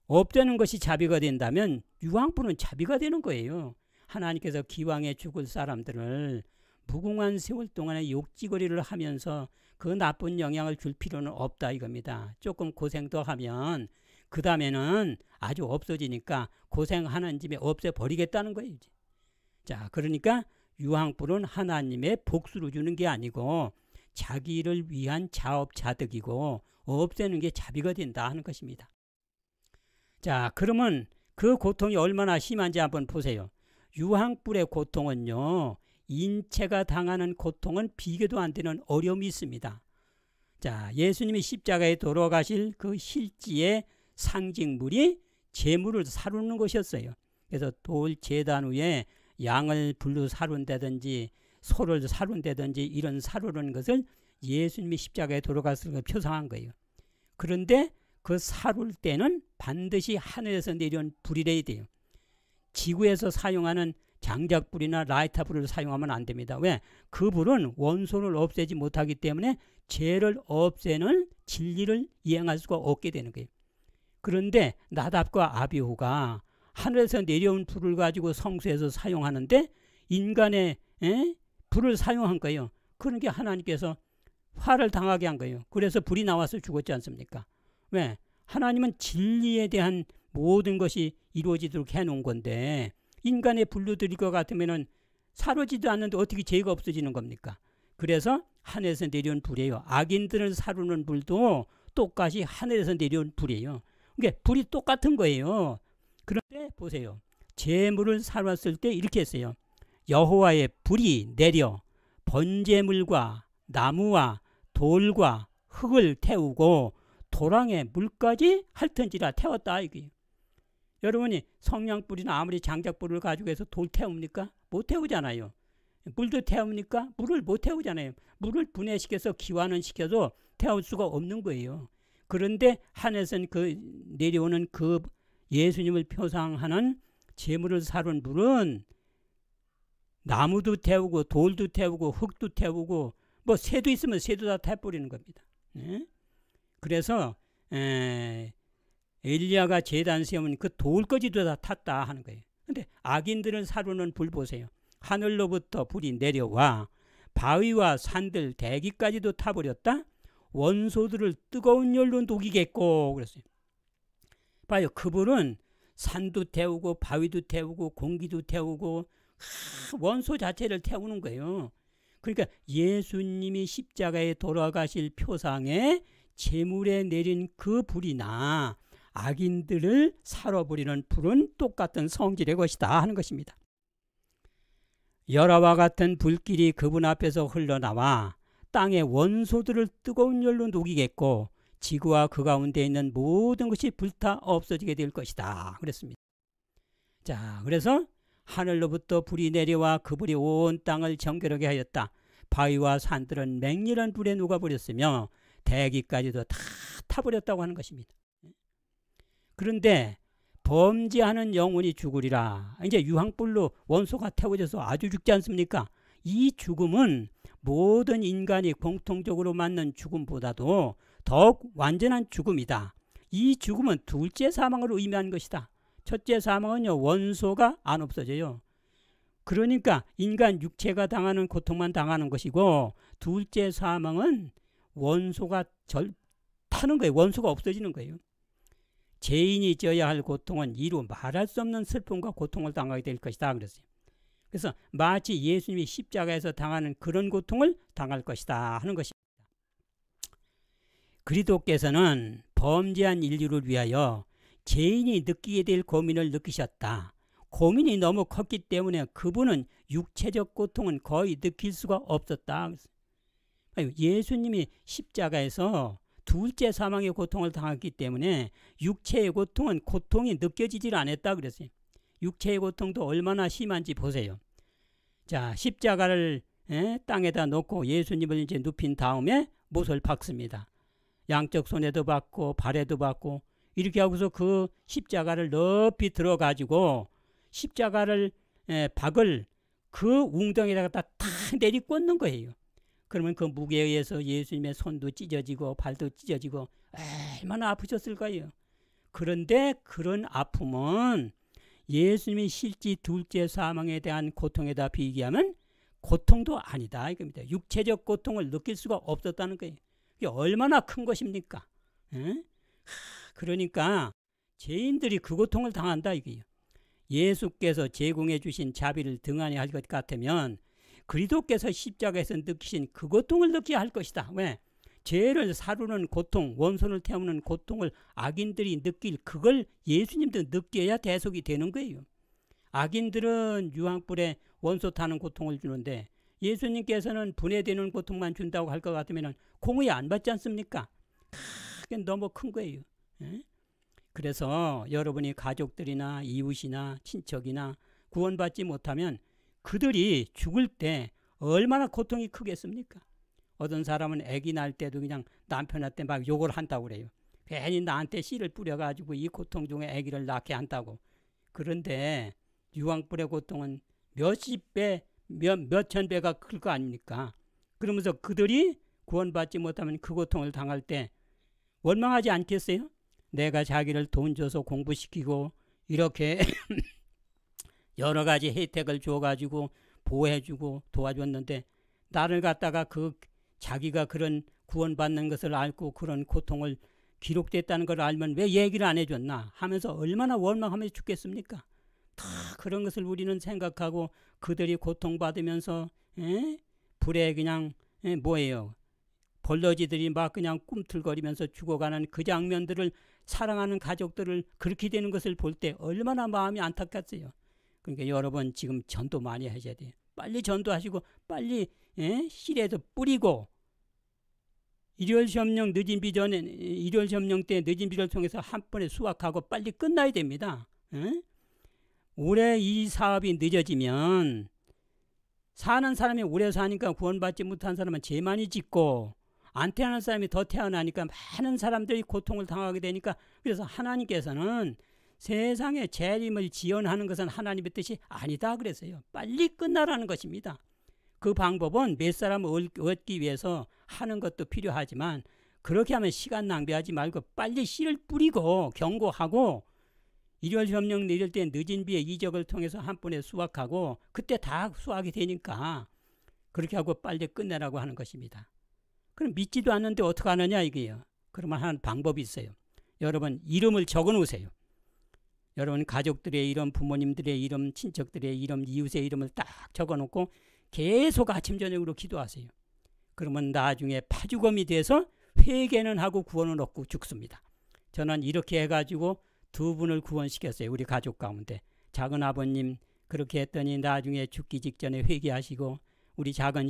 없애는 것이 자비가 된다면 유황불은 자비가 되는 거예요. 하나님께서 기왕에 죽을 사람들을 무궁한 세월 동안에 욕지거리를 하면서 그 나쁜 영향을 줄 필요는 없다 이겁니다. 조금 고생도 하면 그 다음에는 아주 없어지니까 고생하는 집에 없애버리겠다는 거예요. 자, 그러니까 유황불은 하나님의 복수로 주는 게 아니고 자기를 위한 자업자득이고 없애는 게 자비가 된다 하는 것입니다. 자, 그러면 그 고통이 얼마나 심한지 한번 보세요. 유황불의 고통은요, 인체가 당하는 고통은 비교도 안 되는 어려움이 있습니다. 자, 예수님이 십자가에 돌아가실 그 실지의 상징물이 제물을 사루는 것이었어요. 그래서 돌 제단 위에 양을 불로 사룬다든지 소를 사룬다든지 이런 사루는 것을 예수님이 십자가에 돌아갔을 걸 표상한 거예요. 그런데 그 사룰 때는 반드시 하늘에서 내려온 불이래야 돼요. 지구에서 사용하는 장작불이나 라이터불을 사용하면 안 됩니다. 왜? 그 불은 원소를 없애지 못하기 때문에 죄를 없애는 진리를 이행할 수가 없게 되는 거예요. 그런데 나답과 아비후가 하늘에서 내려온 불을 가지고 성소에서 사용하는데 인간의 불을 사용한 거예요. 그러니까 하나님께서 화를 당하게 한 거예요. 그래서 불이 나와서 죽었지 않습니까? 왜? 하나님은 진리에 대한 모든 것이 이루어지도록 해놓은 건데 인간의 불로 드릴 것 같으면 사로지도 않는데 어떻게 죄가 없어지는 겁니까? 그래서 하늘에서 내려온 불이에요. 악인들을 사루는 불도 똑같이 하늘에서 내려온 불이에요. 그러니까 불이 똑같은 거예요. 그런데 보세요. 제물을 사루었을 때 이렇게 했어요. 여호와의 불이 내려 번제물과 나무와 돌과 흙을 태우고 도랑에 물까지 핥은지라 태웠다 이게. 여러분이 성냥불이나 아무리 장작불을 가지고 해서 돌 태웁니까? 못 태우잖아요. 물도 태웁니까? 물을 못 태우잖아요. 물을 분해시켜서 기화는 시켜도 태울 수가 없는 거예요. 그런데 하늘에서 그 내려오는 그 예수님을 표상하는 제물을 사룬 불은 나무도 태우고 돌도 태우고 흙도 태우고 뭐 새도 있으면 새도 다 태버리는 겁니다. 그래서 엘리야가 제단 세우면 그 돌거지도 다 탔다 하는 거예요. 근데 악인들을 사루는 불 보세요. 하늘로부터 불이 내려와 바위와 산들 대기까지도 타버렸다. 원소들을 뜨거운 열로 녹이겠고 그랬어요. 봐요. 그 불은 산도 태우고 바위도 태우고 공기도 태우고 원소 자체를 태우는 거예요. 그러니까 예수님이 십자가에 돌아가실 표상에 제물에 내린 그 불이나 악인들을 살아버리는 불은 똑같은 성질의 것이다 하는 것입니다. 열화와 같은 불길이 그분 앞에서 흘러나와 땅의 원소들을 뜨거운 열로 녹이겠고 지구와 그 가운데 있는 모든 것이 불타 없어지게 될 것이다 그랬습니다. 자, 그래서 하늘로부터 불이 내려와 그 불이 온 땅을 정결하게 하였다. 바위와 산들은 맹렬한 불에 녹아버렸으며 대기까지도 다 타버렸다고 하는 것입니다. 그런데 범죄하는 영혼이 죽으리라. 이제 유황불로 원소가 태워져서 아주 죽지 않습니까? 이 죽음은 모든 인간이 공통적으로 맞는 죽음보다도 더욱 완전한 죽음이다. 이 죽음은 둘째 사망을 의미하는 것이다. 첫째 사망은요, 원소가 안 없어져요. 그러니까 인간 육체가 당하는 고통만 당하는 것이고, 둘째 사망은 원소가 타는 거예요. 원소가 없어지는 거예요. 죄인이 져야 할 고통은 이루 말할 수 없는 슬픔과 고통을 당하게 될 것이다 그랬어요. 그래서 마치 예수님이 십자가에서 당하는 그런 고통을 당할 것이다 하는 것입니다. 그리스도께서는 범죄한 인류를 위하여 죄인이 느끼게 될 고민을 느끼셨다. 고민이 너무 컸기 때문에 그분은 육체적 고통은 거의 느낄 수가 없었다. 예수님이 십자가에서 둘째 사망의 고통을 당했기 때문에 육체의 고통은 고통이 느껴지질 않았다 그랬어요. 육체의 고통도 얼마나 심한지 보세요. 자, 십자가를 땅에다 놓고 예수님을 이제 눕힌 다음에 못을 박습니다. 양쪽 손에도 박고 발에도 박고 이렇게 하고서 그 십자가를 높이 들어가지고 십자가를 박을 그 웅덩이에다가 다 내리꽂는 거예요. 그러면 그 무게에 의해서 예수님의 손도 찢어지고 발도 찢어지고 얼마나 아프셨을 거예요. 그런데 그런 아픔은 예수님이 실제 둘째 사망에 대한 고통에다 비교하면 고통도 아니다 이겁니다. 육체적 고통을 느낄 수가 없었다는 거예요. 이게 얼마나 큰 것입니까? 그러니까 죄인들이 그 고통을 당한다 이거예요. 예수께서 제공해 주신 자비를 등한히 할 것 같으면 그리스도께서 십자가에서 느끼신 그 고통을 느껴야 할 것이다. 왜? 죄를 사르는 고통, 원손을 태우는 고통을 악인들이 느낄 그걸 예수님도 느껴야 대속이 되는 거예요. 악인들은 유황불에 원소 타는 고통을 주는데 예수님께서는 분해되는 고통만 준다고 할 것 같으면 공의 안 받지 않습니까? 그게 너무 큰 거예요. 그래서 여러분이 가족들이나 이웃이나 친척이나 구원받지 못하면 그들이 죽을 때 얼마나 고통이 크겠습니까? 어떤 사람은 아기 낳을 때도 그냥 남편한테 막 욕을 한다고 그래요. 괜히 나한테 씨를 뿌려가지고 이 고통 중에 아기를 낳게 한다고. 그런데 유황불의 고통은 몇십 배, 몇천 배가 클 거 아닙니까? 그러면서 그들이 구원받지 못하면 그 고통을 당할 때 원망하지 않겠어요? 내가 자기를 돈 줘서 공부시키고 이렇게 여러 가지 혜택을 줘가지고 보호해주고 도와줬는데 나를 갖다가 자기가 그런 구원받는 것을 알고 그런 고통을 기록됐다는 걸 알면 왜 얘기를 안 해줬나 하면서 얼마나 원망하면서 죽겠습니까? 다 그런 것을 우리는 생각하고 그들이 고통받으면서 불에 그냥 뭐예요? 벌러지들이 막 그냥 꿈틀거리면서 죽어가는 그 장면들을 사랑하는 가족들을 그렇게 되는 것을 볼 때 얼마나 마음이 안타깝어요. 그러니까 여러분 지금 전도 많이 하셔야 돼요. 빨리 전도하시고 빨리 실에도 뿌리고 일요일 점령 늦은 비 전에 일요일 점령 때 늦은 비를 통해서 한 번에 수확하고 빨리 끝나야 됩니다. 올해 이 사업이 늦어지면 사는 사람이 오래 사니까 구원받지 못한 사람은 죄 많이 짓고 안 태어난 사람이 더 태어나니까 많은 사람들이 고통을 당하게 되니까 그래서 하나님께서는 세상에 재림을 지연하는 것은 하나님의 뜻이 아니다 그랬어요. 빨리 끝나라는 것입니다. 그 방법은 몇 사람을 얻기 위해서 하는 것도 필요하지만 그렇게 하면 시간 낭비하지 말고 빨리 씨를 뿌리고 경고하고 일요일 점령 내릴 때 늦은 비에 이적을 통해서 한 번에 수확하고 그때 다 수확이 되니까 그렇게 하고 빨리 끝내라고 하는 것입니다. 그럼 믿지도 않는데 어떻게 하느냐 이게요. 그러면 하는 방법이 있어요. 여러분 이름을 적어 놓으세요. 여러분 가족들의 이름, 부모님들의 이름, 친척들의 이름, 이웃의 이름을 딱 적어놓고 계속 아침 저녁으로 기도하세요. 그러면 나중에 파죽음이 돼서 회개는 하고 구원은 얻고 죽습니다. 저는 이렇게 해가지고 두 분을 구원시켰어요. 우리 가족 가운데. 작은 아버님 그렇게 했더니 나중에 죽기 직전에 회개하시고 우리 작은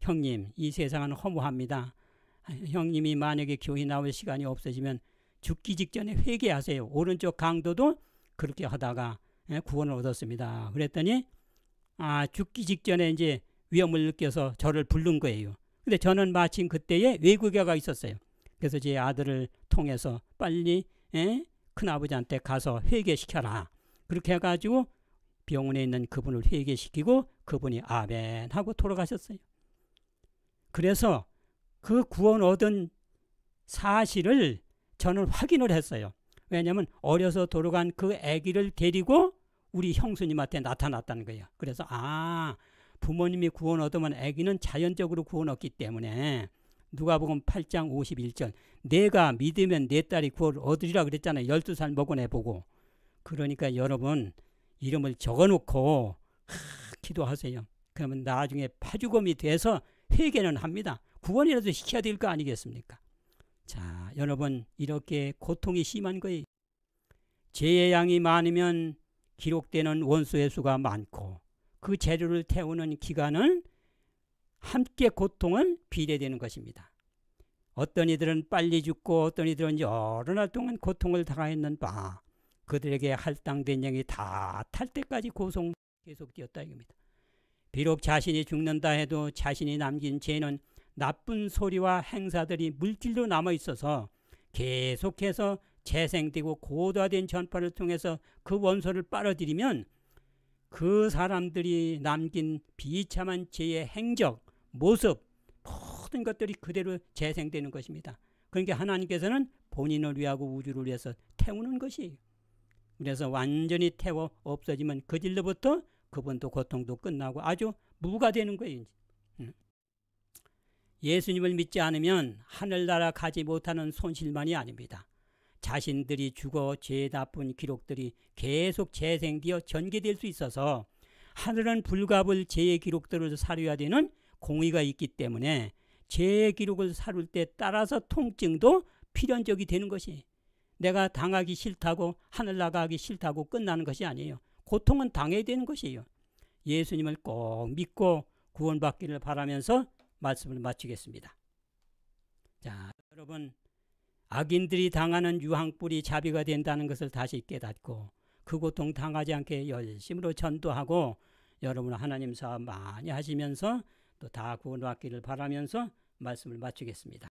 형님 이 세상은 허무합니다. 형님이 만약에 교회 나올 시간이 없어지면 죽기 직전에 회개하세요. 오른쪽 강도도 그렇게 하다가 구원을 얻었습니다. 그랬더니 죽기 직전에 이제 위험을 느껴서 저를 부른 거예요. 근데 저는 마침 그때에 외국에가 있었어요. 그래서 제 아들을 통해서 빨리 큰아버지한테 가서 회개시켜라. 그렇게 해가지고 병원에 있는 그분을 회개시키고 그분이 아멘 하고 돌아가셨어요. 그래서 그 구원 얻은 사실을 저는 확인을 했어요. 왜냐하면 어려서 돌아간 그 아기를 데리고 우리 형수님한테 나타났다는 거예요. 그래서 부모님이 구원 얻으면 아기는 자연적으로 구원 얻기 때문에 누가복음 8장 51절 내가 믿으면 내 딸이 구원을 얻으리라 그랬잖아요. 12살 먹은 애 보고. 그러니까 여러분 이름을 적어놓고 기도하세요. 그러면 나중에 파주검이 돼서 회개는 합니다. 구원이라도 시켜야 될 거 아니겠습니까? 자, 여러분 이렇게 고통이 심한 거예요. 죄의 양이 많으면 기록되는 원수의 수가 많고 그 재료를 태우는 기간은 함께 고통은 비례되는 것입니다. 어떤 이들은 빨리 죽고 어떤 이들은 여러 날 동안 고통을 당하였는 바 그들에게 할당된 양이 다 탈 때까지 고통 계속되었다 이겁니다. 비록 자신이 죽는다 해도 자신이 남긴 죄는 나쁜 소리와 행사들이 물질로 남아있어서 계속해서 재생되고 고도화된 전파를 통해서 그 원소를 빨아들이면 그 사람들이 남긴 비참한 죄의 행적, 모습 모든 것들이 그대로 재생되는 것입니다. 그러니까 하나님께서는 본인을 위하고 우주를 위해서 태우는 것이에요. 그래서 완전히 태워 없어지면 그질로부터 그분도 고통도 끝나고 아주 무가 되는 거예요. 예수님을 믿지 않으면 하늘나라 가지 못하는 손실만이 아닙니다. 자신들이 죽어 죄 나쁜 기록들이 계속 재생되어 전개될 수 있어서 하늘은 불가불 죄의 기록들을 사려야 되는 공의가 있기 때문에 죄의 기록을 사룰 때 따라서 통증도 필연적이 되는 것이 내가 당하기 싫다고 하늘 나가기 싫다고 끝나는 것이 아니에요. 고통은 당해야 되는 것이에요. 예수님을 꼭 믿고 구원받기를 바라면서 말씀을 마치겠습니다. 자, 여러분 악인들이 당하는 유황불이 자비가 된다는 것을 다시 깨닫고 그 고통 당하지 않게 열심으로 전도하고 여러분 하나님 사업 많이 하시면서 또 다 구원받기를 바라면서 말씀을 마치겠습니다.